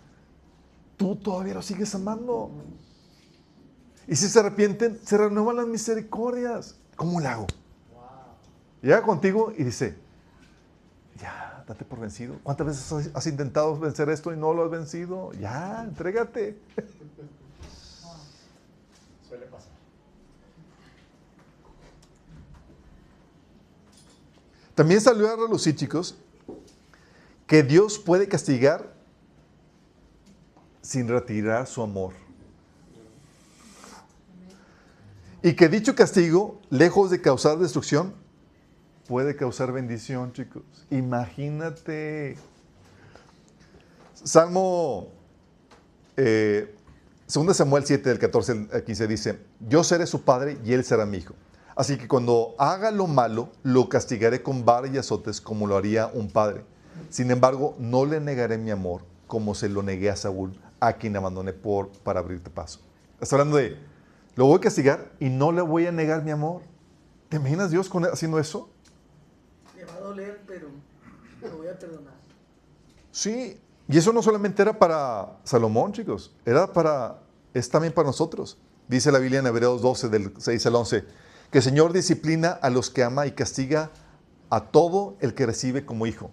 tú todavía los sigues amando. Y si se arrepienten, se renuevan las misericordias. ¿Cómo le hago? Llega contigo y dice, ya, date por vencido. ¿Cuántas veces has intentado vencer esto y no lo has vencido? Ya, entrégate. Suele pasar. También salió a relucir, chicos, que Dios puede castigar sin retirar su amor. Y que dicho castigo, lejos de causar destrucción, puede causar bendición, chicos. Imagínate. Salmo 2 Samuel 7, del 14 al 15 dice, yo seré su padre y él será mi hijo. Así que cuando haga lo malo, lo castigaré con vara y azotes como lo haría un padre. Sin embargo, no le negaré mi amor como se lo negué a Saúl, a quien abandoné para abrirte paso. Está hablando de, lo voy a castigar y no le voy a negar mi amor. ¿Te imaginas Dios haciendo eso? Le va a doler, pero lo voy a perdonar. Sí, y eso no solamente era para Salomón, chicos, es también para nosotros. Dice la Biblia en Hebreos 12, del 6 al 11, que el Señor disciplina a los que ama y castiga a todo el que recibe como hijo.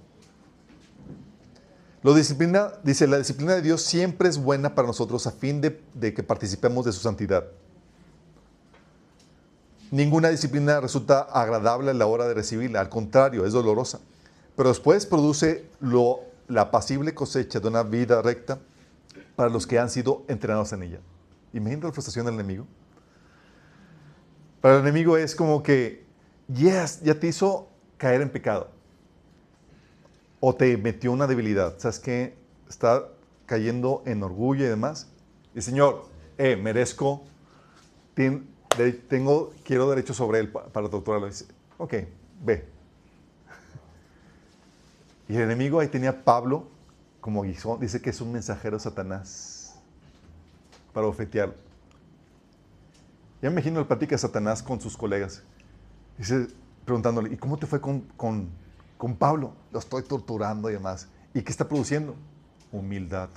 Dice, la disciplina de Dios siempre es buena para nosotros a fin de que participemos de su santidad. Ninguna disciplina resulta agradable a la hora de recibirla, al contrario, es dolorosa. Pero después produce la apacible cosecha de una vida recta para los que han sido entrenados en ella. Imagínate la frustración del enemigo. Para el enemigo es como que, ya te hizo caer en pecado. O te metió una debilidad. ¿Sabes qué? Está cayendo en orgullo y demás. Y Señor, merezco, quiero derecho sobre él para torturarlo. Dice, ok, ve. Y el enemigo ahí tenía a Pablo como guisón. Dice que es un mensajero de Satanás para ofetearlo. Ya me imagino el plática de Satanás con sus colegas. Dice, preguntándole, ¿y cómo te fue con Pablo? Lo estoy torturando y demás. ¿Y qué está produciendo? Humildad.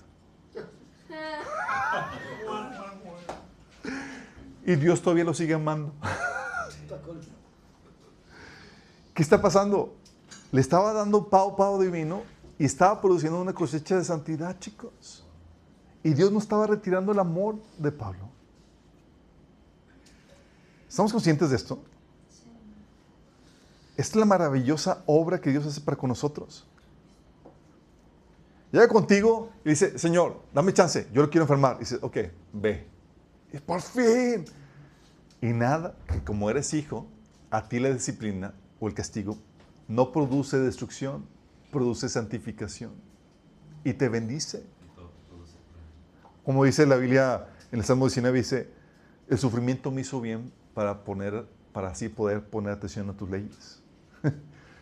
Y Dios todavía lo sigue amando. ¿Qué está pasando? Le estaba dando pavo divino y estaba produciendo una cosecha de santidad, chicos. Y Dios no estaba retirando el amor de Pablo. ¿Estamos conscientes de esto? Esta es la maravillosa obra que Dios hace para con nosotros. Llega contigo y dice, Señor, dame chance, yo lo quiero enfermar. Y dice, ok, ve. Y por fin. Y nada, que como eres hijo, a ti la disciplina o el castigo no produce destrucción, produce santificación. Y te bendice. Como dice la Biblia en el Salmo 19, dice, el sufrimiento me hizo bien para así poder poner atención a tus leyes.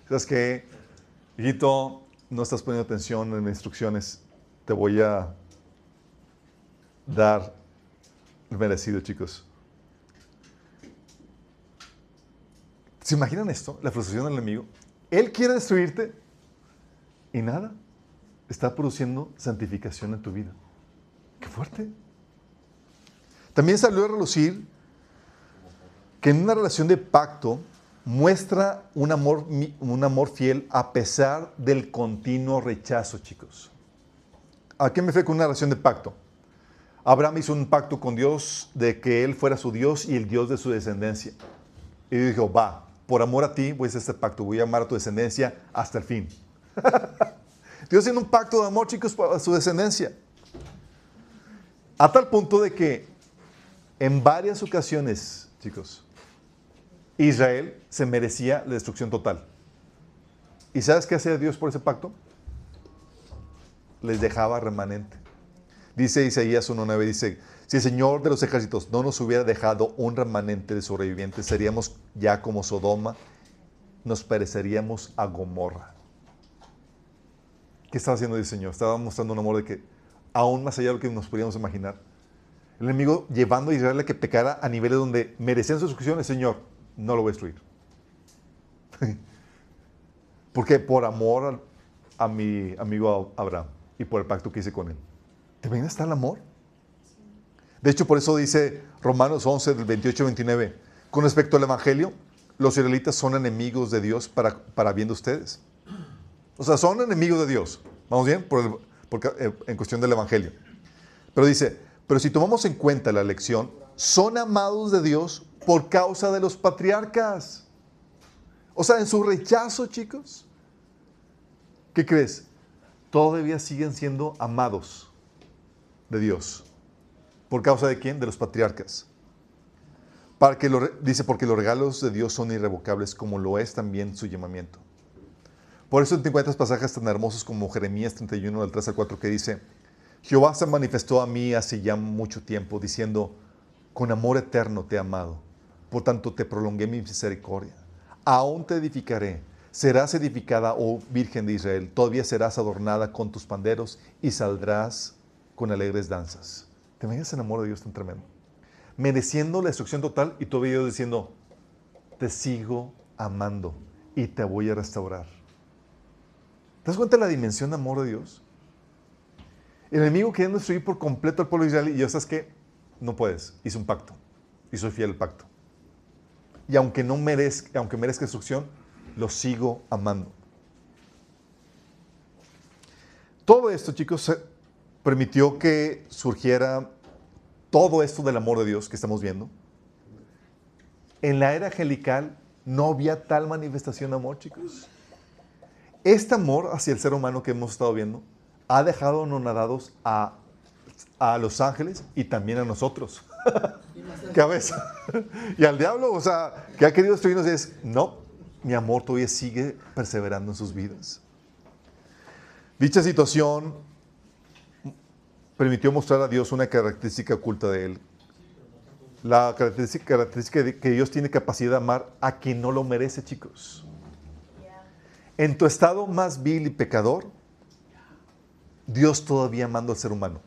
¿Sabes qué? Hijito, no estás poniendo atención en mis instrucciones. Te voy a dar el merecido, chicos. ¿Se imaginan esto? La frustración del enemigo. Él quiere destruirte y nada. Está produciendo santificación en tu vida. ¡Qué fuerte! También salió a relucir que en una relación de pacto muestra un amor fiel a pesar del continuo rechazo, chicos. ¿A qué me refiero con una relación de pacto? Abraham hizo un pacto con Dios de que él fuera su Dios y el Dios de su descendencia. Y dijo, va, por amor a ti voy a hacer este pacto, voy a amar a tu descendencia hasta el fin. Dios tiene un pacto de amor, chicos, para su descendencia. A tal punto de que en varias ocasiones, chicos, Israel se merecía la destrucción total. ¿Y sabes qué hacía Dios por ese pacto? Les dejaba remanente. Dice Isaías 1:9, dice, si el Señor de los ejércitos no nos hubiera dejado un remanente de sobrevivientes, seríamos ya como Sodoma nos pareceríamos a Gomorra. ¿Qué estaba haciendo el Señor? Estaba mostrando un amor de que, aún más allá de lo que nos podríamos imaginar, el enemigo llevando a Israel a que pecara a niveles donde merecían su destrucción, el Señor no lo va a destruir. Porque por amor a mi amigo Abraham y por el pacto que hice con él. ¿Te imaginas está el amor? De hecho, por eso dice Romanos 11, del 28 al 29, con respecto al Evangelio, los israelitas son enemigos de Dios para bien de ustedes. O sea, son enemigos de Dios. ¿Vamos bien? En cuestión del Evangelio. Pero dice, pero si tomamos en cuenta la elección, son amados de Dios por causa de los patriarcas. O sea, en su rechazo, chicos, ¿qué crees? Todavía siguen siendo amados de Dios. ¿Por causa de quién? De los patriarcas. Dice, porque los regalos de Dios son irrevocables, como lo es también su llamamiento. Por eso te encuentras pasajes tan hermosos como Jeremías 31, del 3 al 4, que dice, Jehová se manifestó a mí hace ya mucho tiempo, diciendo, con amor eterno te he amado, por tanto te prolongué mi misericordia. Aún te edificaré, serás edificada, oh Virgen de Israel, todavía serás adornada con tus panderos y saldrás con alegres danzas. ¿Te imaginas el amor de Dios tan tremendo? Mereciendo la destrucción total y todavía Dios diciendo, te sigo amando y te voy a restaurar. ¿Te das cuenta de la dimensión de amor de Dios? El enemigo queriendo destruir por completo al pueblo de Israel y yo, ¿sabes qué? No puedes. Hice un pacto y soy fiel al pacto. Y aunque merezca destrucción, lo sigo amando. Todo esto, chicos, permitió que surgiera todo esto del amor de Dios que estamos viendo. En la era angelical no había tal manifestación de amor, chicos. Este amor hacia el ser humano que hemos estado viendo ha dejado anonadados a los ángeles y también a nosotros. Cabeza. Y al diablo, o sea, que ha querido destruirnos es, no, mi amor todavía sigue perseverando en sus vidas. Dicha situación permitió mostrar a Dios una característica oculta de Él. La característica de que Dios tiene capacidad de amar a quien no lo merece, chicos. En tu estado más vil y pecador, Dios todavía amando al ser humano.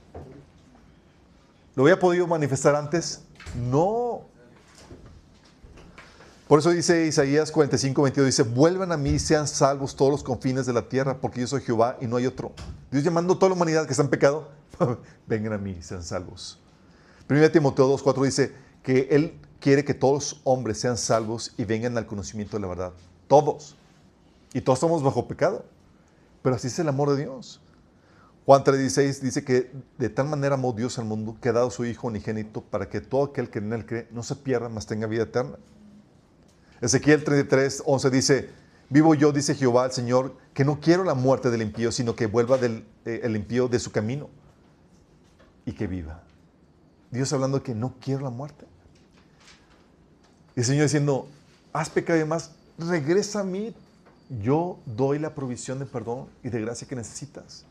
¿Lo había podido manifestar antes? No. Por eso dice Isaías 45, 22, dice, vuelvan a mí y sean salvos todos los confines de la tierra, porque yo soy Jehová y no hay otro. Dios llamando a toda la humanidad que está en pecado, vengan a mí y sean salvos. 1 Timoteo 2, 4 dice que Él quiere que todos los hombres sean salvos y vengan al conocimiento de la verdad. Todos. Y todos estamos bajo pecado. Pero así es el amor de Dios. Juan 3:16 dice que de tal manera amó Dios al mundo que ha dado a su Hijo unigénito para que todo aquel que en Él cree no se pierda, mas tenga vida eterna. Ezequiel 33:11 dice, vivo yo, dice Jehová el Señor, que no quiero la muerte del impío, sino que vuelva el impío de su camino y que viva. Dios hablando de que no quiero la muerte. Y el Señor diciendo, has pecado y demás, regresa a mí. Yo doy la provisión de perdón y de gracia que necesitas.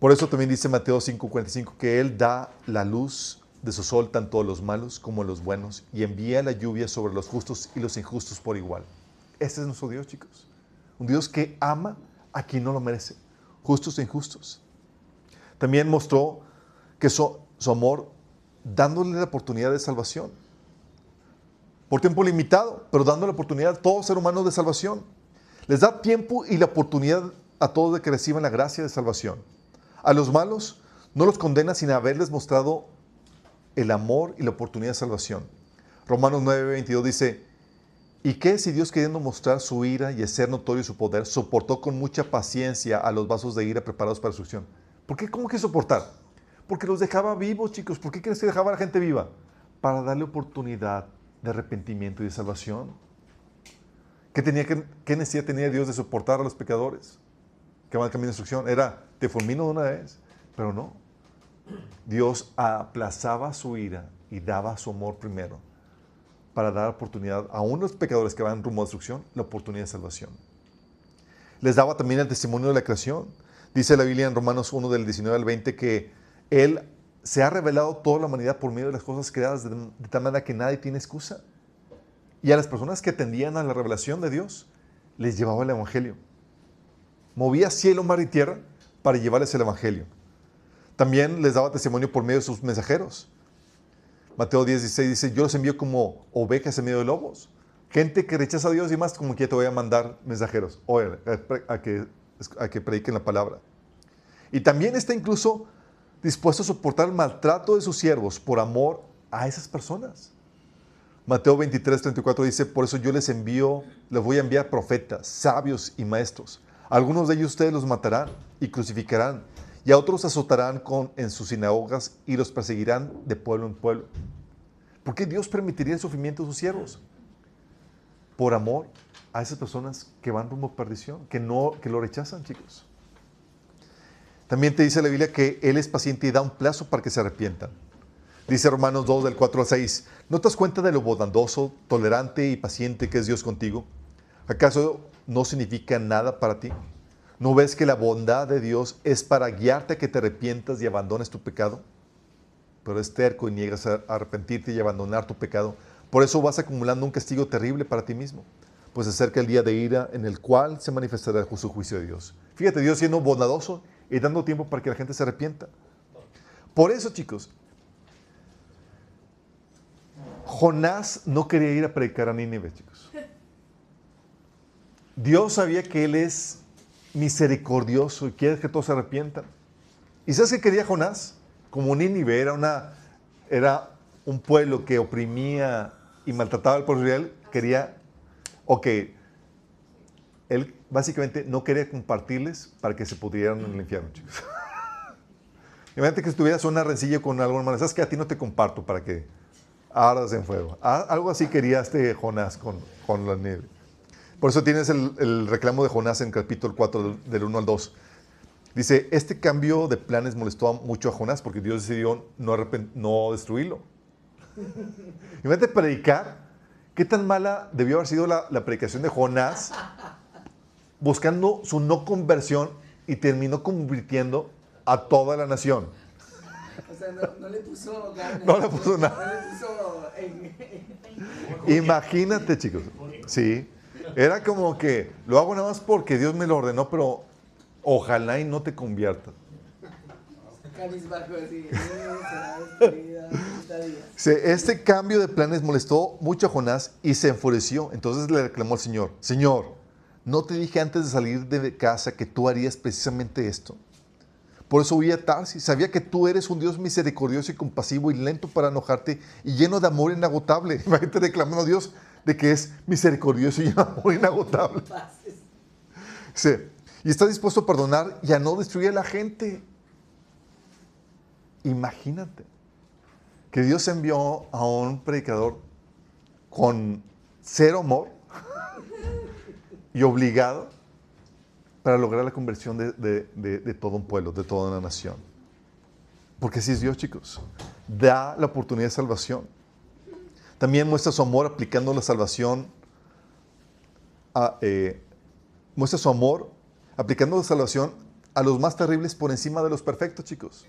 Por eso también dice Mateo 5:45 que Él da la luz de su sol tanto a los malos como a los buenos y envía la lluvia sobre los justos y los injustos por igual. Ese es nuestro Dios, chicos. Un Dios que ama a quien no lo merece, justos e injustos. También mostró que su amor dándole la oportunidad de salvación. Por tiempo limitado, pero dando la oportunidad a todo ser humano de salvación. Les da tiempo y la oportunidad a todos de que reciban la gracia de salvación. A los malos no los condena sin haberles mostrado el amor y la oportunidad de salvación. Romanos 9:22 dice, ¿y qué si Dios queriendo mostrar su ira y hacer notorio su poder, soportó con mucha paciencia a los vasos de ira preparados para destrucción? ¿Por qué? ¿Cómo que soportar? Porque los dejaba vivos, chicos. ¿Por qué crees que dejaba a la gente viva? Para darle oportunidad de arrepentimiento y de salvación. ¿Qué necesidad tenía Dios de soportar a los pecadores que van al camino de destrucción? Era, te fulmino de una vez, pero no. Dios aplazaba su ira y daba su amor primero para dar oportunidad a unos pecadores que van rumbo a destrucción, la oportunidad de salvación. Les daba también el testimonio de la creación. Dice la Biblia en Romanos 1 del 19 al 20 que Él se ha revelado toda la humanidad por medio de las cosas creadas de tal manera que nadie tiene excusa. Y a las personas que atendían a la revelación de Dios, les llevaba el Evangelio. Movía cielo, mar y tierra para llevarles el Evangelio. También les daba testimonio por medio de sus mensajeros. Mateo 10:16 dice, yo los envío como ovejas en medio de lobos. Gente que rechaza a Dios y más, como que te voy a mandar mensajeros. Oye, a que prediquen la palabra. Y también está incluso dispuesto a soportar el maltrato de sus siervos por amor a esas personas. Mateo 23:34 dice, por eso yo les voy a enviar profetas, sabios y maestros. Algunos de ellos ustedes los matarán y crucificarán, y a otros azotarán en sus sinagogas y los perseguirán de pueblo en pueblo. ¿Por qué Dios permitiría el sufrimiento de sus siervos? Por amor a esas personas que van rumbo a perdición, que lo rechazan, chicos. También te dice la Biblia que Él es paciente y da un plazo para que se arrepientan. Dice Romanos 2, del 4 al 6, ¿no te das cuenta de lo bondadoso, tolerante y paciente que es Dios contigo? ¿Acaso no significa nada para ti? ¿No ves que la bondad de Dios es para guiarte a que te arrepientas y abandones tu pecado? Pero es terco y niegas a arrepentirte y abandonar tu pecado. Por eso vas acumulando un castigo terrible para ti mismo, pues se acerca el día de ira en el cual se manifestará su juicio de Dios. Fíjate, Dios siendo bondadoso y dando tiempo para que la gente se arrepienta. Por eso, chicos, Jonás no quería ir a predicar a Nínive, chicos. Dios sabía que Él es misericordioso y quiere que todos se arrepientan. ¿Y sabes qué quería Jonás? Como Nínive era un pueblo que oprimía y maltrataba al pueblo de Israel, él básicamente no quería compartirles para que se pudrieran en el infierno, chicos. Imagínate que estuvieras una rencilla con algún hermano, sabes que a ti no te comparto para que ardas en fuego. Algo así quería Jonás con la nieve. Por eso tienes el reclamo de Jonás en capítulo 4 del 1 al 2. Dice, este cambio de planes molestó mucho a Jonás porque Dios decidió no destruirlo. Imagínate predicar. ¿Qué tan mala debió haber sido la predicación de Jonás buscando su no conversión y terminó convirtiendo a toda la nación? O sea, no le puso ganas. No le puso nada. No le puso Imagínate, chicos. Sí. Era como que lo hago nada más porque Dios me lo ordenó, pero ojalá y no te conviertas. Este cambio de planes molestó mucho a Jonás y se enfureció. Entonces le reclamó al Señor, Señor, ¿no te dije antes de salir de casa que tú harías precisamente esto? Por eso huí a Tarsis. Sabía que tú eres un Dios misericordioso y compasivo y lento para enojarte y lleno de amor inagotable. Imagínate reclamando a Dios de que es misericordioso y lleno de amor inagotable. Sí. Y está dispuesto a perdonar y a no destruir a la gente. Imagínate que Dios envió a un predicador con cero amor y obligado para lograr la conversión de todo un pueblo, de toda una nación. Porque así es Dios, chicos. Da la oportunidad de salvación. También muestra su amor aplicando la salvación. Muestra su amor aplicando la salvación a los más terribles por encima de los perfectos, chicos.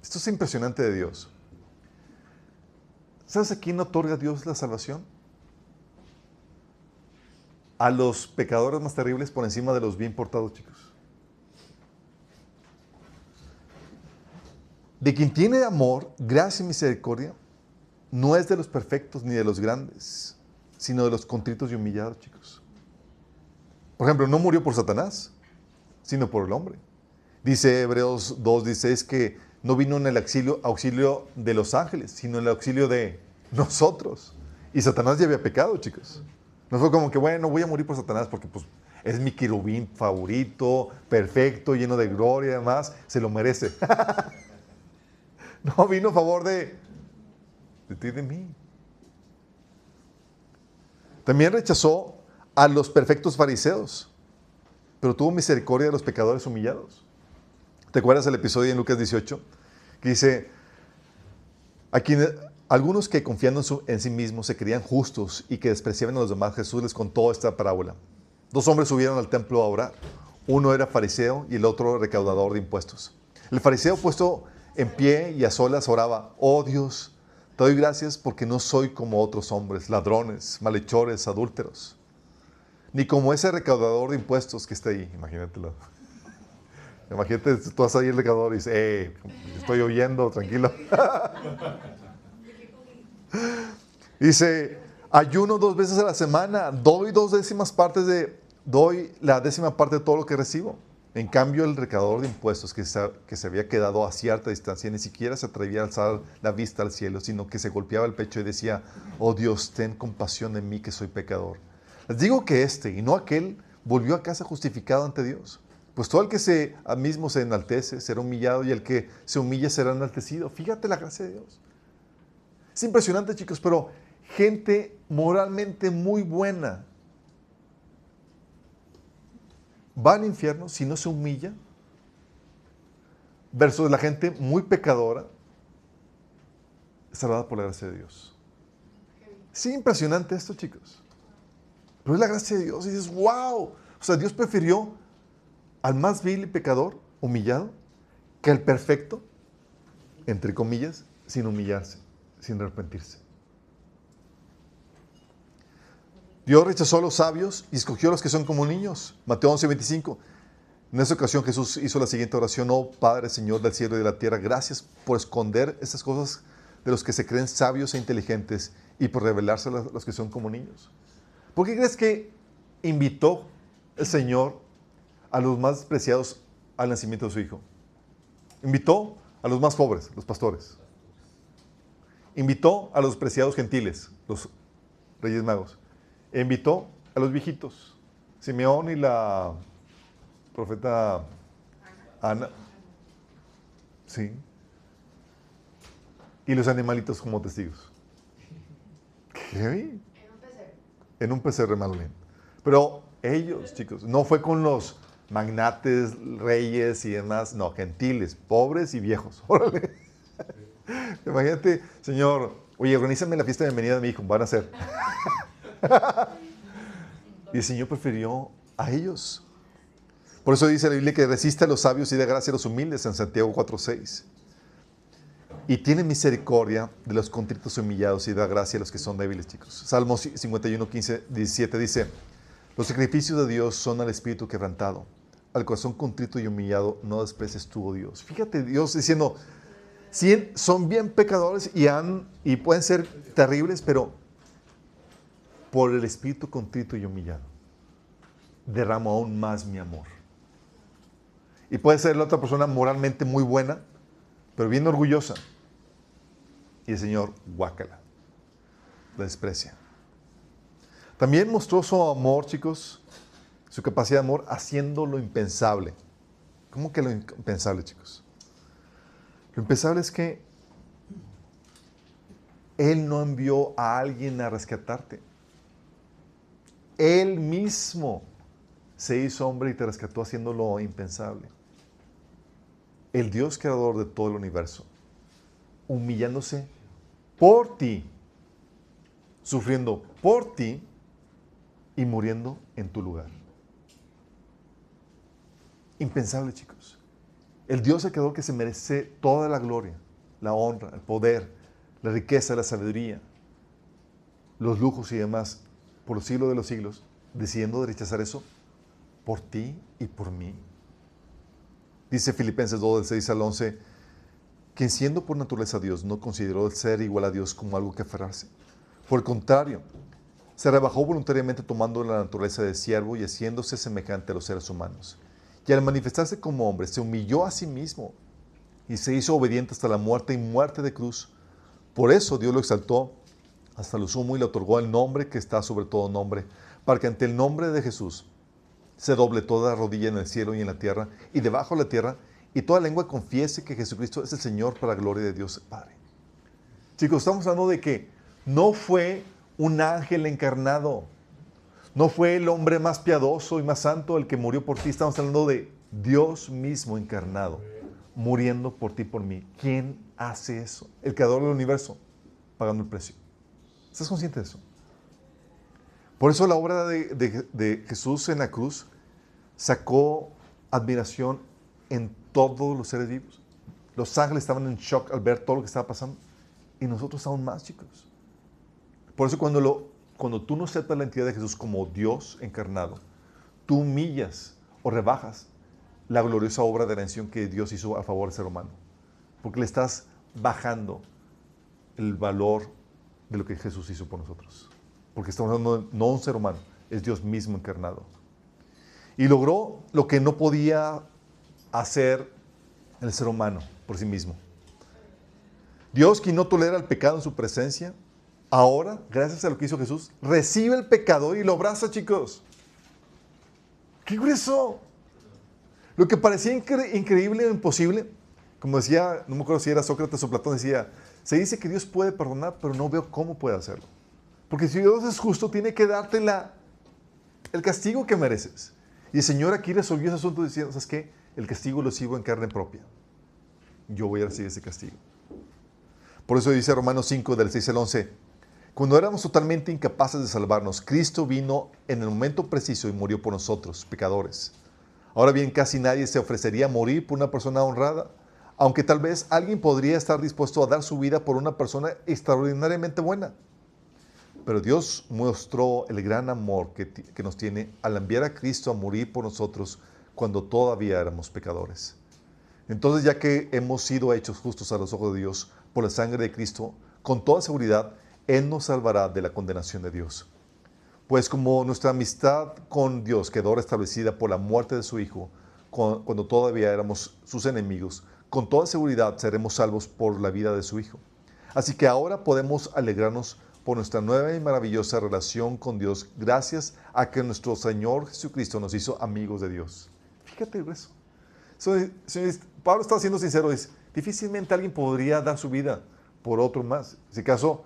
Esto es impresionante de Dios. ¿Sabes a quién otorga Dios la salvación? A los pecadores más terribles por encima de los bien portados, chicos. De quien tiene amor, gracia y misericordia, no es de los perfectos ni de los grandes, sino de los contritos y humillados, chicos. Por ejemplo, no murió por Satanás, sino por el hombre. Dice Hebreos 2:16 que no vino en el auxilio de los ángeles, sino en el auxilio de nosotros. Y Satanás ya había pecado, chicos. No fue como que, bueno, voy a morir por Satanás porque pues, es mi querubín favorito, perfecto, lleno de gloria y demás, se lo merece. No, vino a favor de ti y de mí. También rechazó a los perfectos fariseos, pero tuvo misericordia de los pecadores humillados. ¿Te acuerdas del episodio en Lucas 18? Que dice, algunos que confiando en sí mismos se creían justos y que despreciaban a los demás, Jesús les contó esta parábola. 2 hombres subieron al templo a orar. Uno era fariseo y el otro recaudador de impuestos. El fariseo, puesto en pie y a solas, oraba, oh Dios, Te doy gracias porque no soy como otros hombres, ladrones, malhechores, adúlteros, ni como ese recaudador de impuestos que está ahí. Imagínatelo. Imagínate, tú vas ahí el recaudador y dices, estoy oyendo, tranquilo. Dice, ayuno 2 veces a la semana, doy la 10ª parte de todo lo que recibo. En cambio, el recaudador de impuestos que se había quedado a cierta distancia ni siquiera se atrevía a alzar la vista al cielo, sino que se golpeaba el pecho y decía, oh Dios, ten compasión de mí que soy pecador. Les digo que y no aquel, volvió a casa justificado ante Dios. Pues todo el que a mismo se enaltece será humillado, y el que se humilla será enaltecido. Fíjate la gracia de Dios. Es impresionante, chicos, pero gente moralmente muy buena va al infierno si no se humilla, versus la gente muy pecadora salvada por la gracia de Dios. Es impresionante esto, chicos. Pero es la gracia de Dios y dices, wow. O sea, Dios prefirió al más vil y pecador, humillado, que al perfecto, entre comillas, sin humillarse, sin arrepentirse. Dios rechazó a los sabios y escogió a los que son como niños. Mateo 11:25. En esa ocasión Jesús hizo la siguiente oración: oh Padre, Señor del cielo y de la tierra, gracias por esconder estas cosas de los que se creen sabios e inteligentes y por revelárselas a los que son como niños. ¿Por qué crees que invitó el Señor a los más despreciados al nacimiento de su Hijo? Invitó a los más pobres, los pastores. Invitó a los despreciados gentiles, los reyes magos. E invitó a los viejitos, Simeón y la profeta Ana. Sí. Y los animalitos como testigos. ¿Qué? En un pesebre, más bien. Pero ellos, chicos, no fue con los magnates, reyes y demás, no, gentiles, pobres y viejos. Órale. Imagínate, Señor, oye, organízame la fiesta de bienvenida de mi hijo, van a hacer. Y el Señor prefirió a ellos. Por eso dice la Biblia que resiste a los sabios y da gracia a los humildes en Santiago 4:6. Y tiene misericordia de los contritos y humillados y da gracia a los que son débiles, chicos. Salmo 51:17 dice, los sacrificios de Dios son al espíritu quebrantado. Al corazón contrito y humillado no desprecies tú, oh Dios. Fíjate, Dios diciendo, sí, son bien pecadores y pueden ser terribles, pero por el espíritu contrito y humillado derramo aún más mi amor. Y puede ser la otra persona moralmente muy buena, pero bien orgullosa. Y el Señor, guácala, la desprecia. También mostró su amor, chicos, su capacidad de amor, haciendo lo impensable. ¿Cómo que lo impensable, chicos? Lo impensable es que Él no envió a alguien a rescatarte. Él mismo se hizo hombre y te rescató haciendo lo impensable. El Dios creador de todo el universo, humillándose por ti, sufriendo por ti y muriendo en tu lugar. Impensable, chicos. El Dios creador que se merece toda la gloria, la honra, el poder, la riqueza, la sabiduría, los lujos y demás, por los siglos de los siglos, decidiendo rechazar eso por ti y por mí. Dice Filipenses 2, del 6 al 11, quien siendo por naturaleza Dios, no consideró el ser igual a Dios como algo que aferrarse. Por el contrario, se rebajó voluntariamente tomando la naturaleza de siervo y haciéndose semejante a los seres humanos. Y al manifestarse como hombre, se humilló a sí mismo y se hizo obediente hasta la muerte y muerte de cruz. Por eso Dios lo exaltó hasta lo sumo y le otorgó el nombre que está sobre todo nombre, para que ante el nombre de Jesús se doble toda rodilla en el cielo y en la tierra y debajo de la tierra, y toda lengua confiese que Jesucristo es el Señor para la gloria de Dios Padre. Chicos, estamos hablando de que no fue un ángel encarnado, no fue el hombre más piadoso y más santo el que murió por ti. Estamos hablando de Dios mismo encarnado, muriendo por ti y por mí. ¿Quién hace eso? El creador del universo, pagando el precio. ¿Estás consciente de eso? Por eso la obra de Jesús en la cruz sacó admiración en todos los seres vivos. Los ángeles estaban en shock al ver todo lo que estaba pasando. y nosotros aún más, chicos. Por eso cuando tú no aceptas la identidad de Jesús como Dios encarnado, tú humillas o rebajas la gloriosa obra de redención que Dios hizo a favor del ser humano. Porque le estás bajando el valor de lo que Jesús hizo por nosotros. Porque estamos hablando no de un ser humano, es Dios mismo encarnado. Y logró lo que no podía hacer el ser humano por sí mismo. Dios, quien no tolera el pecado en su presencia, ahora, gracias a lo que hizo Jesús, recibe el pecador y lo abraza, chicos. ¡Qué grueso! Lo que parecía increíble o imposible, como decía, no me acuerdo si era Sócrates o Platón, decía, se dice que Dios puede perdonar, pero no veo cómo puede hacerlo. Porque si Dios es justo, tiene que darte el castigo que mereces. Y el Señor aquí resolvió ese asunto diciendo, ¿sabes qué? El castigo lo recibo en carne propia. Yo voy a recibir ese castigo. Por eso dice Romanos 5, del 6 al 11, cuando éramos totalmente incapaces de salvarnos, Cristo vino en el momento preciso y murió por nosotros, pecadores. Ahora bien, casi nadie se ofrecería a morir por una persona honrada, aunque tal vez alguien podría estar dispuesto a dar su vida por una persona extraordinariamente buena. Pero Dios mostró el gran amor que nos tiene al enviar a Cristo a morir por nosotros cuando todavía éramos pecadores. Entonces, ya que hemos sido hechos justos a los ojos de Dios por la sangre de Cristo, con toda seguridad, Él nos salvará de la condenación de Dios. Pues como nuestra amistad con Dios quedó restablecida por la muerte de su Hijo, cuando todavía éramos sus enemigos, con toda seguridad seremos salvos por la vida de su Hijo. Así que ahora podemos alegrarnos por nuestra nueva y maravillosa relación con Dios, gracias a que nuestro Señor Jesucristo nos hizo amigos de Dios. Fíjate eso. Pablo está siendo sincero, dice, difícilmente alguien podría dar su vida por otro más. En ese caso,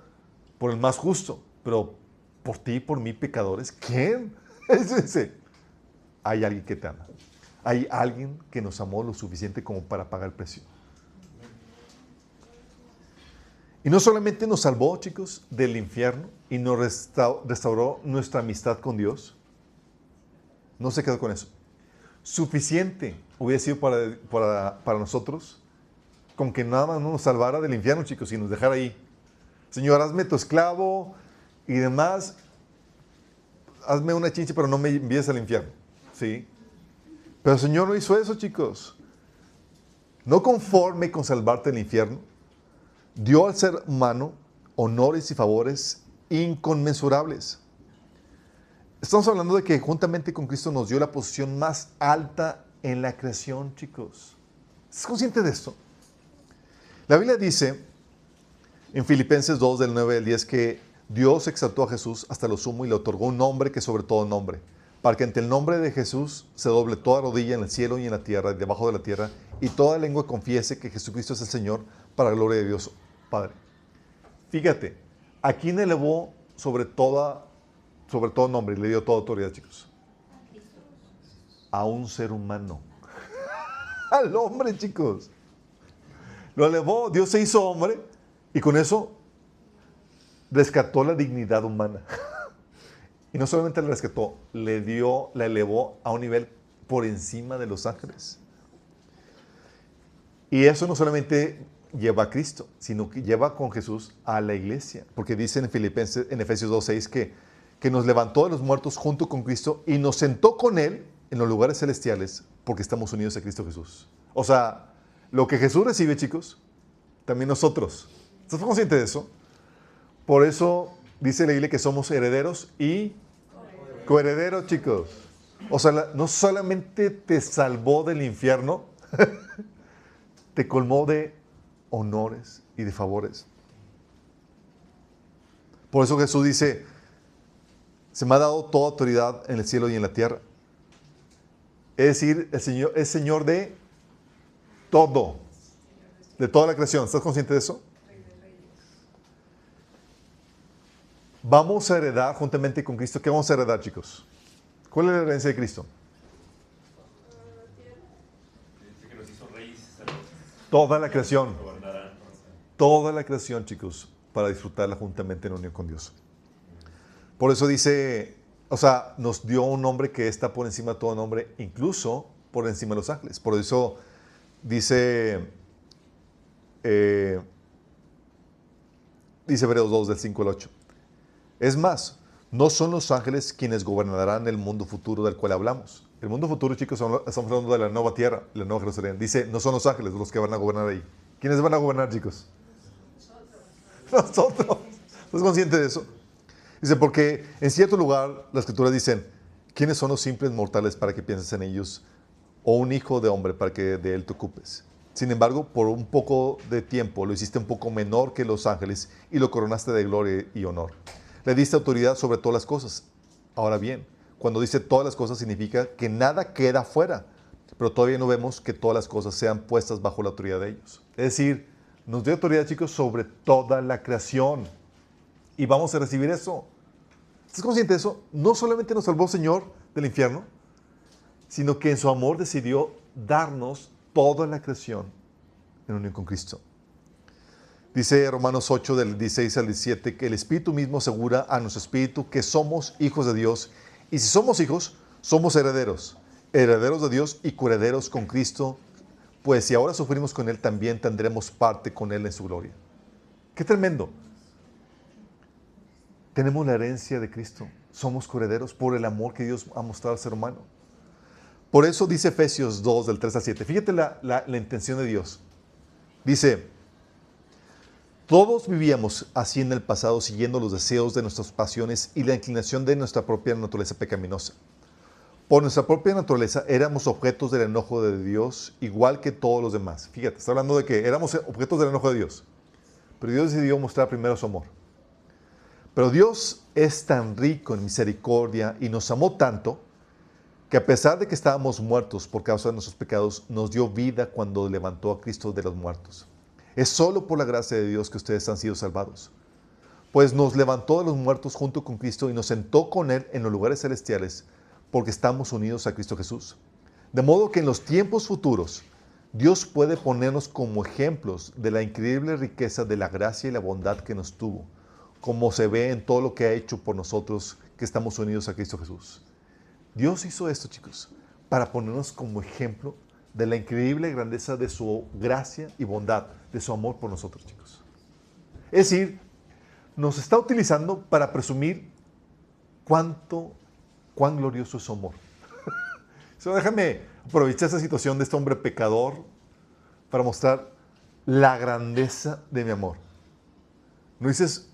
por el más justo, pero por ti y por mí, pecadores, ¿quién? Hay alguien que te ama. Hay alguien que nos amó lo suficiente como para pagar el precio. Y no solamente nos salvó, chicos, del infierno y nos restauró nuestra amistad con Dios. No se quedó con eso. Suficiente hubiera sido para nosotros con que nada más no nos salvara del infierno, chicos, y nos dejara ahí. Señor, hazme tu esclavo y demás. Hazme una chinche, pero no me envíes al infierno. ¿Sí? Pero el Señor no hizo eso, chicos. No conforme con salvarte del infierno, dio al ser humano honores y favores inconmensurables. Estamos hablando de que juntamente con Cristo nos dio la posición más alta en la creación, chicos. ¿Estás consciente de esto? La Biblia dice en Filipenses 2, del 9 al 10, que Dios exaltó a Jesús hasta lo sumo y le otorgó un nombre que sobre todo nombre, para que ante el nombre de Jesús se doble toda rodilla en el cielo y en la tierra y debajo de la tierra, y toda lengua confiese que Jesucristo es el Señor, para la gloria de Dios Padre. Fíjate, ¿a quién elevó sobre todo nombre y le dio toda autoridad, chicos? A un ser humano. Al hombre, chicos. Lo elevó, Dios se hizo hombre y con eso rescató la dignidad humana. Y no solamente la rescató, la elevó a un nivel por encima de los ángeles. Y eso no solamente lleva a Cristo, sino que lleva con Jesús a la iglesia. Porque dice en Efesios 2:6 que nos levantó de los muertos junto con Cristo y nos sentó con Él en los lugares celestiales porque estamos unidos a Cristo Jesús. O sea, lo que Jesús recibe, chicos, también nosotros. ¿Estás consciente de eso? Por eso dice la Biblia que somos herederos y coherederos, chicos. O sea, no solamente te salvó del infierno, te colmó de honores y de favores. Por eso Jesús dice, se me ha dado toda autoridad en el cielo y en la tierra. Es decir, el Señor es Señor de todo, de toda la creación. ¿Estás consciente de eso? Vamos a heredar juntamente con Cristo. ¿Qué vamos a heredar, chicos? ¿Cuál es la herencia de Cristo? Toda la creación. Toda la creación, chicos, para disfrutarla juntamente en unión con Dios. Por eso dice, o sea, nos dio un nombre que está por encima de todo nombre, incluso por encima de los ángeles. Por eso dice Dice Hebreos 2, del 5 al 8. Es más, no son los ángeles quienes gobernarán el mundo futuro del cual hablamos. El mundo futuro, chicos, estamos hablando de la nueva tierra, la nueva Jerusalén. Dice, no son los ángeles los que van a gobernar ahí. ¿Quiénes van a gobernar, chicos? Nosotros. ¿Estás consciente de eso? Dice, porque en cierto lugar las escrituras dicen, ¿quiénes son los simples mortales para que pienses en ellos? O un hijo de hombre para que de él te ocupes. Sin embargo, por un poco de tiempo lo hiciste un poco menor que los ángeles y lo coronaste de gloria y honor. Le diste autoridad sobre todas las cosas. Ahora bien, cuando dice todas las cosas significa que nada queda fuera, pero todavía no vemos que todas las cosas sean puestas bajo la autoridad de ellos. Es decir, nos dio autoridad, chicos, sobre toda la creación. Y vamos a recibir eso. ¿Estás consciente de eso? No solamente nos salvó el Señor del infierno, sino que en su amor decidió darnos toda la creación en unión con Cristo. Dice Romanos 8, del 16 al 17, que el Espíritu mismo asegura a nuestro espíritu que somos hijos de Dios. Y si somos hijos, somos herederos. Herederos de Dios y coherederos con Cristo. Pues si ahora sufrimos con Él, también tendremos parte con Él en su gloria. ¡Qué tremendo! Tenemos la herencia de Cristo. Somos coherederos por el amor que Dios ha mostrado al ser humano. Por eso dice Efesios 2, del 3 al 7. Fíjate la intención de Dios. Dice, todos vivíamos así en el pasado, siguiendo los deseos de nuestras pasiones y la inclinación de nuestra propia naturaleza pecaminosa. Por nuestra propia naturaleza éramos objetos del enojo de Dios, igual que todos los demás. Fíjate, está hablando de que éramos objetos del enojo de Dios. Pero Dios decidió mostrar primero su amor. Pero Dios es tan rico en misericordia y nos amó tanto que a pesar de que estábamos muertos por causa de nuestros pecados, nos dio vida cuando levantó a Cristo de los muertos. Es solo por la gracia de Dios que ustedes han sido salvados. Pues nos levantó de los muertos junto con Cristo y nos sentó con Él en los lugares celestiales porque estamos unidos a Cristo Jesús. De modo que en los tiempos futuros, Dios puede ponernos como ejemplos de la increíble riqueza de la gracia y la bondad que nos tuvo, como se ve en todo lo que ha hecho por nosotros que estamos unidos a Cristo Jesús. Dios hizo esto, chicos, para ponernos como ejemplo de la increíble grandeza de su gracia y bondad, de su amor por nosotros, chicos. Es decir, nos está utilizando para presumir cuán glorioso es su amor. So, déjame aprovechar esa situación de este hombre pecador para mostrar la grandeza de mi amor. ¿No dices,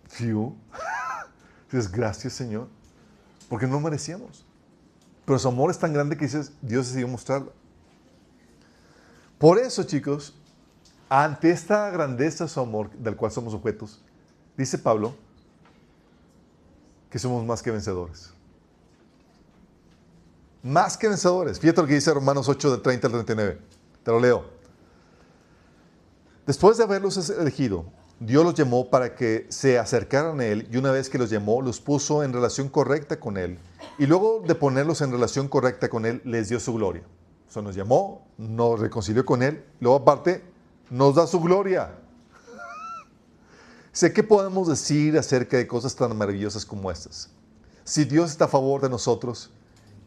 fiu? Dices, gracias, Señor, porque no merecíamos. Pero su amor es tan grande que dices, Dios decidió mostrarlo. Por eso, chicos, ante esta grandeza de su amor, del cual somos objetos, dice Pablo que somos más que vencedores. Más que vencedores. Fíjate lo que dice Romanos 8, del 30 al 39. Te lo leo. Después de haberlos elegido, Dios los llamó para que se acercaran a Él, y una vez que los llamó, los puso en relación correcta con Él. Y luego de ponerlos en relación correcta con Él, les dio su gloria. O sea, nos llamó, nos reconcilió con Él, luego aparte, nos da su gloria. Sé qué podemos decir acerca de cosas tan maravillosas como estas. Si Dios está a favor de nosotros,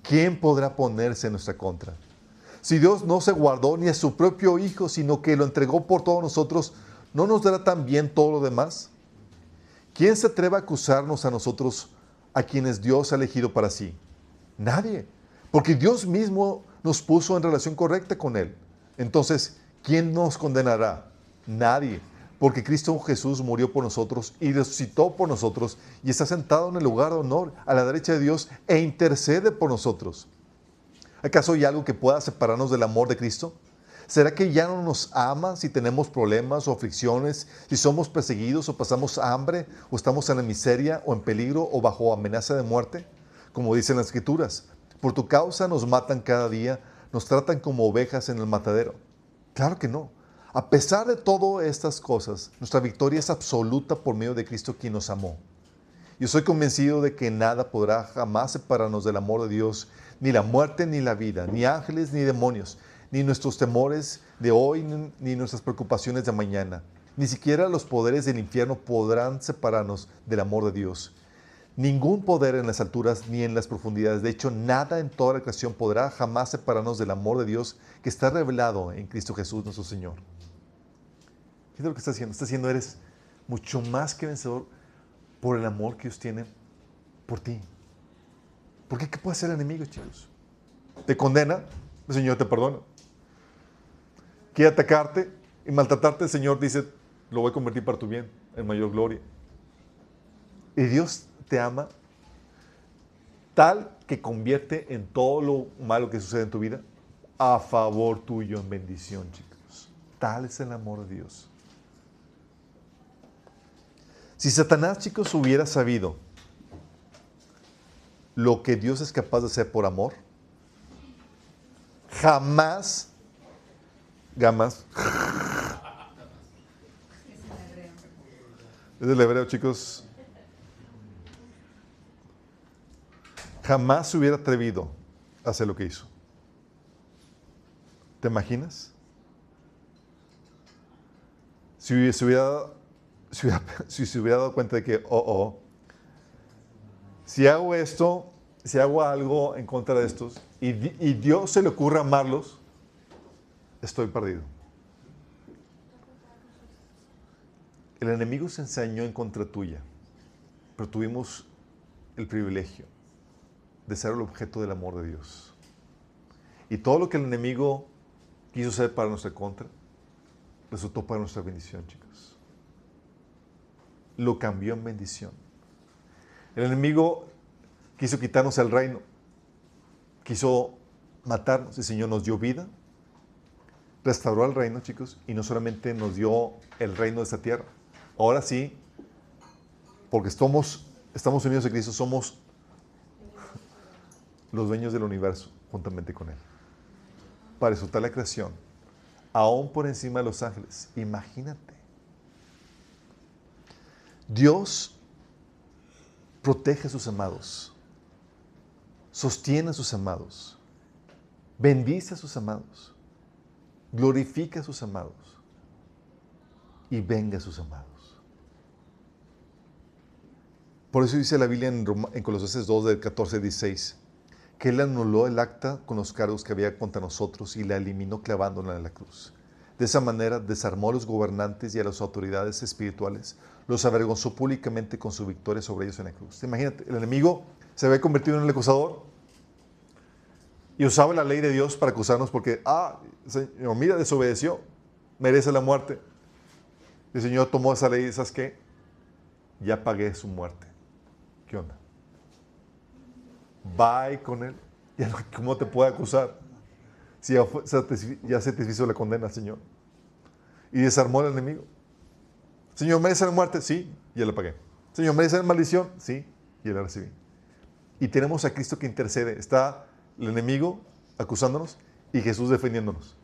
¿quién podrá ponerse en nuestra contra? Si Dios no se guardó ni a su propio Hijo, sino que lo entregó por todos nosotros, ¿no nos dará también todo lo demás? ¿Quién se atreve a acusarnos a nosotros, a quienes Dios ha elegido para sí? Nadie, porque Dios mismo nos puso en relación correcta con Él. Entonces, ¿quién nos condenará? Nadie, porque Cristo Jesús murió por nosotros y resucitó por nosotros y está sentado en el lugar de honor a la derecha de Dios e intercede por nosotros. ¿Acaso hay algo que pueda separarnos del amor de Cristo? ¿Será que ya no nos ama si tenemos problemas o aflicciones, si somos perseguidos o pasamos hambre, o estamos en la miseria o en peligro o bajo amenaza de muerte? Como dicen las Escrituras, por tu causa nos matan cada día, nos tratan como ovejas en el matadero. Claro que no. A pesar de todas estas cosas, nuestra victoria es absoluta por medio de Cristo quien nos amó. Yo soy convencido de que nada podrá jamás separarnos del amor de Dios, ni la muerte ni la vida, ni ángeles ni demonios, ni nuestros temores de hoy, ni nuestras preocupaciones de mañana. Ni siquiera los poderes del infierno podrán separarnos del amor de Dios. Ningún poder en las alturas ni en las profundidades, de hecho, nada en toda la creación podrá jamás separarnos del amor de Dios que está revelado en Cristo Jesús nuestro Señor. Fíjate lo que está haciendo. Está haciendo, eres mucho más que vencedor por el amor que Dios tiene por ti. ¿Por qué? ¿Qué puede hacer el enemigo, chicos? Te condena, el Señor te perdona. Quiere atacarte y maltratarte, el Señor dice, lo voy a convertir para tu bien, en mayor gloria. Y Dios te ama tal que convierte en todo lo malo que sucede en tu vida a favor tuyo en bendición, chicos. Tal es el amor de Dios. Si Satanás, chicos, hubiera sabido lo que Dios es capaz de hacer por amor, jamás, es el hebreo, chicos, jamás se hubiera atrevido a hacer lo que hizo. ¿Te imaginas? Si se hubiera dado cuenta de que, si hago esto, si hago algo en contra de estos, y Dios se le ocurre amarlos, estoy perdido. El enemigo se ensañó en contra tuya, pero tuvimos el privilegio de ser el objeto del amor de Dios. Y todo lo que el enemigo quiso hacer para nuestra contra, resultó para nuestra bendición, chicos. Lo cambió en bendición. El enemigo quiso quitarnos el reino, quiso matarnos. El Señor nos dio vida, restauró el reino, chicos, y no solamente nos dio el reino de esta tierra. Ahora sí, porque estamos unidos en Cristo, somos los dueños del universo juntamente con Él. Para disfrutar la creación, aún por encima de los ángeles. Imagínate. Dios protege a sus amados, sostiene a sus amados, bendice a sus amados, glorifica a sus amados y venga a sus amados. Por eso dice la Biblia en Colosenses 2, del 14 al 16, que Él anuló el acta con los cargos que había contra nosotros y la eliminó clavándola en la cruz. De esa manera desarmó a los gobernantes y a las autoridades espirituales, los avergonzó públicamente con su victoria sobre ellos en la cruz. Imagínate, el enemigo se había convertido en el acusador y usaba la ley de Dios para acusarnos porque, Señor, mira, desobedeció, merece la muerte. El Señor tomó esa ley y ¿sabes qué? Ya pagué su muerte. ¿Qué onda? Bye con él. ¿Cómo te puede acusar? Si ya se te hizo la condena, Señor. Y desarmó al enemigo. Señor, ¿merece la muerte? Sí, ya la pagué. Señor, ¿merece la maldición? Sí, ya la recibí. Y tenemos a Cristo que intercede. Está el enemigo acusándonos y Jesús defendiéndonos.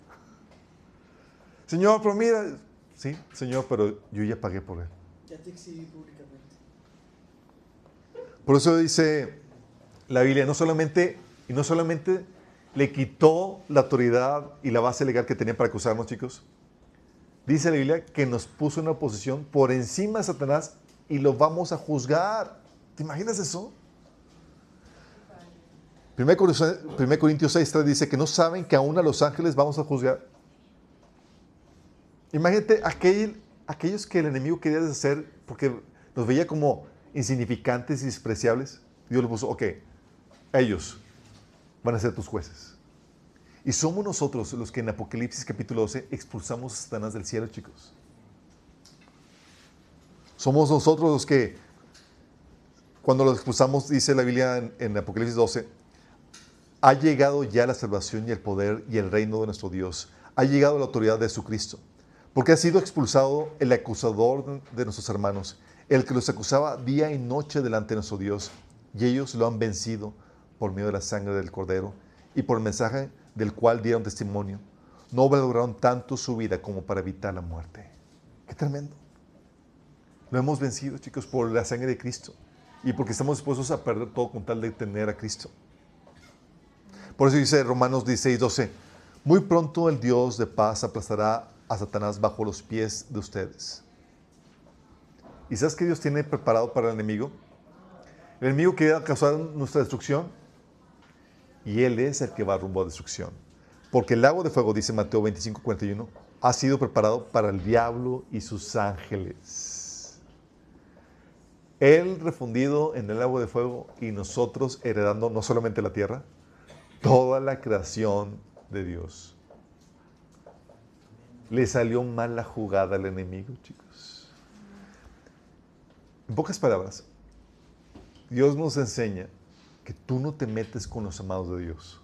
Señor, pero mira. Sí, Señor, pero yo ya pagué por él. Ya te exhibí públicamente. Por eso dice la Biblia, no solamente le quitó la autoridad y la base legal que tenía para acusarnos, chicos. Dice la Biblia que nos puso en una posición por encima de Satanás y lo vamos a juzgar. ¿Te imaginas eso? 1 Corintios 6:3 dice que no saben que aún a los ángeles vamos a juzgar. Imagínate aquellos que el enemigo quería deshacer porque los veía como insignificantes y despreciables. Dios les puso, ellos van a ser tus jueces. Y somos nosotros los que en Apocalipsis capítulo 12 expulsamos a Satanás del cielo, chicos. Somos nosotros los que, cuando lo expulsamos, dice la Biblia en Apocalipsis 12, ha llegado ya la salvación y el poder y el reino de nuestro Dios. Ha llegado la autoridad de Jesucristo. Porque ha sido expulsado el acusador de nuestros hermanos, el que los acusaba día y noche delante de nuestro Dios. Y ellos lo han vencido por medio de la sangre del Cordero y por el mensaje del cual dieron testimonio. No valoraron tanto su vida como para evitar la muerte. ¡Qué tremendo! Lo hemos vencido, chicos, por la sangre de Cristo y porque estamos dispuestos a perder todo con tal de tener a Cristo. Por eso dice Romanos 16:12, muy pronto el Dios de paz aplastará a Satanás bajo los pies de ustedes. ¿Y sabes qué Dios tiene preparado para el enemigo? El enemigo quiere causar nuestra destrucción y Él es el que va rumbo a destrucción. Porque el lago de fuego, dice Mateo 25:41, ha sido preparado para el diablo y sus ángeles. Él refundido en el agua de fuego y nosotros heredando no solamente la tierra, toda la creación de Dios. Le salió mal la jugada al enemigo, chicos. En pocas palabras, Dios nos enseña que tú no te metes con los amados de Dios.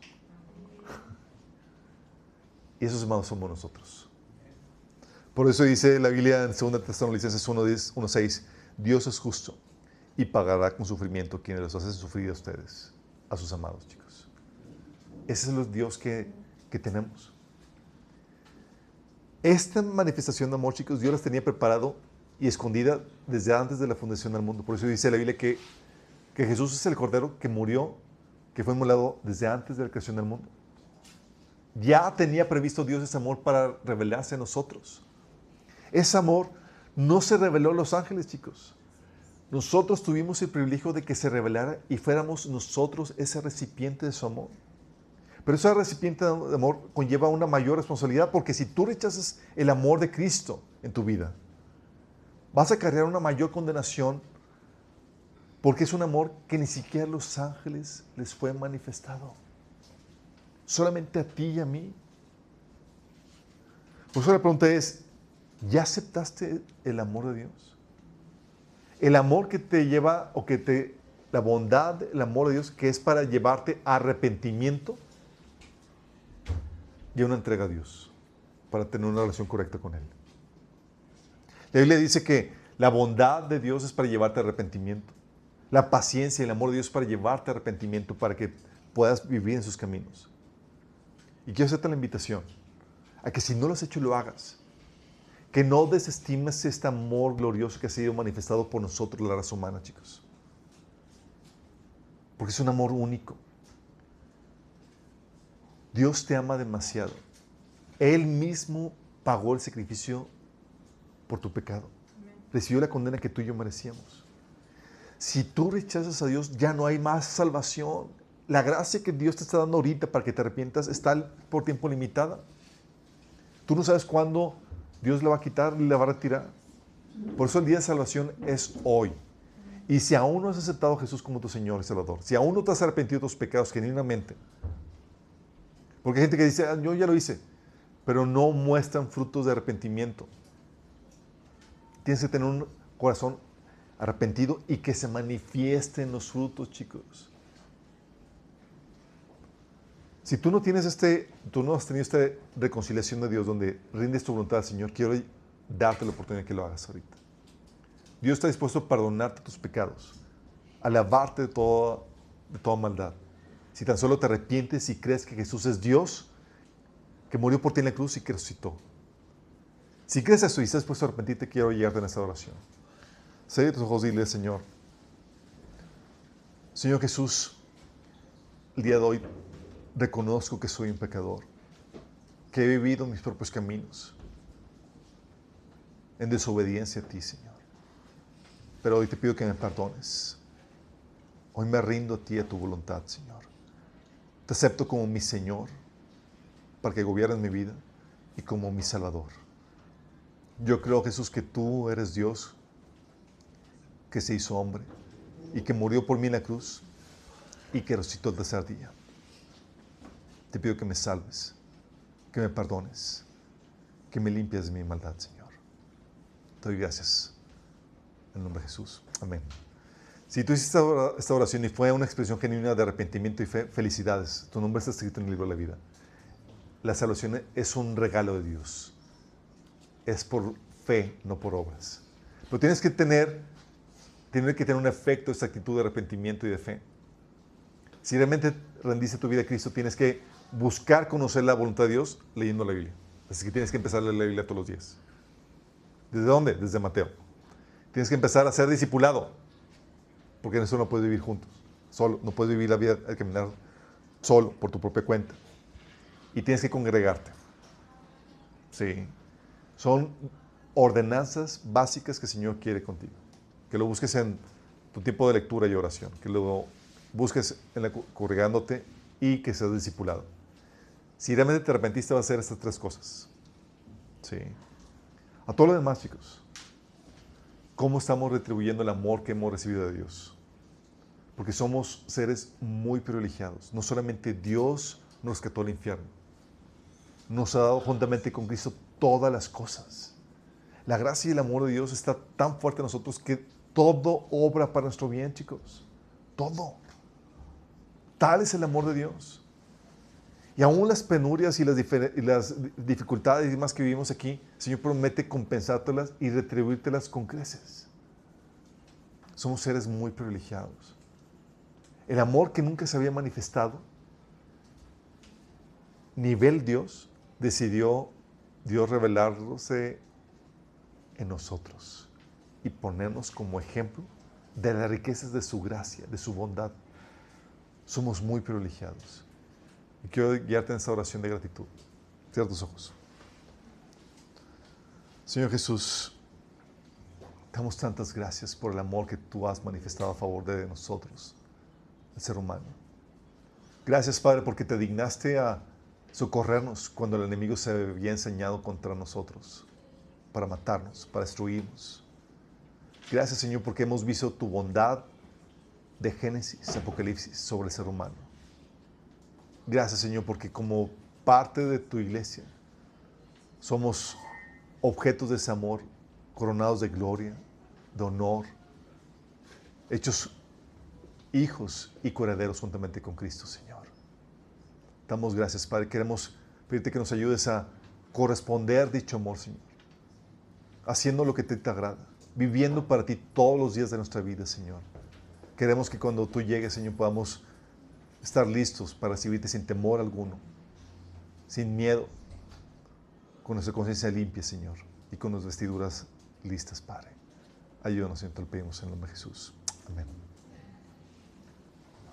Y esos amados somos nosotros. Por eso dice la Biblia en 2 Tesalonicenses 1:6, Dios es justo y pagará con sufrimiento a quienes los hacen sufrir a ustedes, a sus amados, chicos. Ese es el Dios que tenemos. Esta manifestación de amor, chicos, Dios las tenía preparado y escondida desde antes de la fundación del mundo. Por eso dice la Biblia que Jesús es el Cordero que murió, que fue inmolado desde antes de la creación del mundo. Ya tenía previsto Dios ese amor para revelarse a nosotros. Ese amor no se reveló a los ángeles, chicos. Nosotros tuvimos el privilegio de que se revelara y fuéramos nosotros ese recipiente de su amor. Pero ese recipiente de amor conlleva una mayor responsabilidad, porque si tú rechazas el amor de Cristo en tu vida, vas a cargar una mayor condenación, porque es un amor que ni siquiera a los ángeles les fue manifestado. Solamente a ti y a mí. Por eso la pregunta es, ¿ya aceptaste el amor de Dios? El amor que te lleva, la bondad, el amor de Dios, que es para llevarte a arrepentimiento y a una entrega a Dios, para tener una relación correcta con Él. La Biblia dice que la bondad de Dios es para llevarte a arrepentimiento. La paciencia y el amor de Dios es para llevarte a arrepentimiento, para que puedas vivir en sus caminos. Y quiero hacerte la invitación a que si no lo has hecho, lo hagas. Que no desestimes este amor glorioso que ha sido manifestado por nosotros, la raza humana, chicos. Porque es un amor único. Dios te ama demasiado. Él mismo pagó el sacrificio por tu pecado. Recibió la condena que tú y yo merecíamos. Si tú rechazas a Dios, ya no hay más salvación. La gracia que Dios te está dando ahorita para que te arrepientas está por tiempo limitada. Tú no sabes cuándo Dios la va a quitar y la va a retirar. Por eso el día de salvación es hoy. Y si aún no has aceptado a Jesús como tu Señor y Salvador, si aún no te has arrepentido de tus pecados genuinamente, porque hay gente que dice, yo ya lo hice, pero no muestran frutos de arrepentimiento. Tienes que tener un corazón arrepentido y que se manifiesten los frutos, chicos. Si tú no has tenido esta reconciliación de Dios donde rindes tu voluntad al Señor, quiero darte la oportunidad de que lo hagas ahorita. Dios está dispuesto a perdonarte tus pecados, a lavarte de toda maldad. Si tan solo te arrepientes y crees que Jesús es Dios, que murió por ti en la cruz y que resucitó. Si crees eso y estás dispuesto a arrepentirte, quiero guiarte en esta oración. Cierra tus ojos y dile, Señor Jesús, el día de hoy reconozco que soy un pecador, que he vivido mis propios caminos, en desobediencia a ti, Señor. Pero hoy te pido que me perdones. Hoy me rindo a ti, a tu voluntad, Señor. Te acepto como mi Señor, para que gobiernes mi vida, y como mi Salvador. Yo creo, Jesús, que tú eres Dios, que se hizo hombre, y que murió por mí en la cruz, y que resucitó el tercer día. Te pido que me salves, que me perdones, que me limpies de mi maldad, Señor. Te doy gracias. En el nombre de Jesús. Amén. Si tú hiciste esta oración y fue una expresión genuina de arrepentimiento y fe, felicidades. Tu nombre está escrito en el libro de la vida. La salvación es un regalo de Dios. Es por fe, no por obras. Pero tienes que tener un efecto esta actitud de arrepentimiento y de fe. Si realmente rendiste tu vida a Cristo, tienes que buscar conocer la voluntad de Dios leyendo la Biblia. Así que tienes que empezar a leer la Biblia todos los días. ¿Desde dónde? Desde Mateo. Tienes que empezar a ser discipulado, porque en eso no puedes vivir juntos, solo. No puedes vivir la vida, al caminar solo, por tu propia cuenta. Y tienes que congregarte. Sí. Son ordenanzas básicas que el Señor quiere contigo. Que lo busques en tu tiempo de lectura y oración. Que lo busques congregándote y que seas discipulado. Si realmente te arrepentiste, vas a hacer estas tres cosas. Sí. A todo lo demás, chicos, ¿Cómo estamos retribuyendo el amor que hemos recibido de Dios? Porque somos seres muy privilegiados. No solamente Dios nos rescató del infierno, nos ha dado juntamente con Cristo todas las cosas. La gracia y el amor de Dios está tan fuerte en nosotros que todo obra para nuestro bien, chicos. Todo. Tal es el amor de Dios. Y aún las penurias y las dificultades y demás que vivimos aquí, el Señor promete compensártelas y retribuírtelas con creces. Somos seres muy privilegiados. El amor que nunca se había manifestado, nivel Dios, decidió Dios revelarse en nosotros y ponernos como ejemplo de las riquezas de su gracia, de su bondad. Somos muy privilegiados. Y quiero guiarte en esta oración de gratitud. Cierra tus ojos. Señor Jesús, te damos tantas gracias por el amor que tú has manifestado a favor de nosotros, el ser humano. Gracias, Padre, porque te dignaste a socorrernos cuando el enemigo se había ensañado contra nosotros, para matarnos, para destruirnos. Gracias, Señor, porque hemos visto tu bondad de Génesis, Apocalipsis, sobre el ser humano. Gracias, Señor, porque como parte de tu iglesia somos objetos de ese amor, coronados de gloria, de honor, hechos hijos y coherederos juntamente con Cristo, Señor. Damos gracias, Padre. Queremos pedirte que nos ayudes a corresponder dicho amor, Señor, haciendo lo que te agrada, viviendo para ti todos los días de nuestra vida, Señor. Queremos que cuando tú llegues, Señor, podamos estar listos para recibirte sin temor alguno, sin miedo, con nuestra conciencia limpia, Señor, y con nuestras vestiduras listas, Padre. Ayúdanos, Señor, te lo pedimos en el nombre de Jesús. Amén.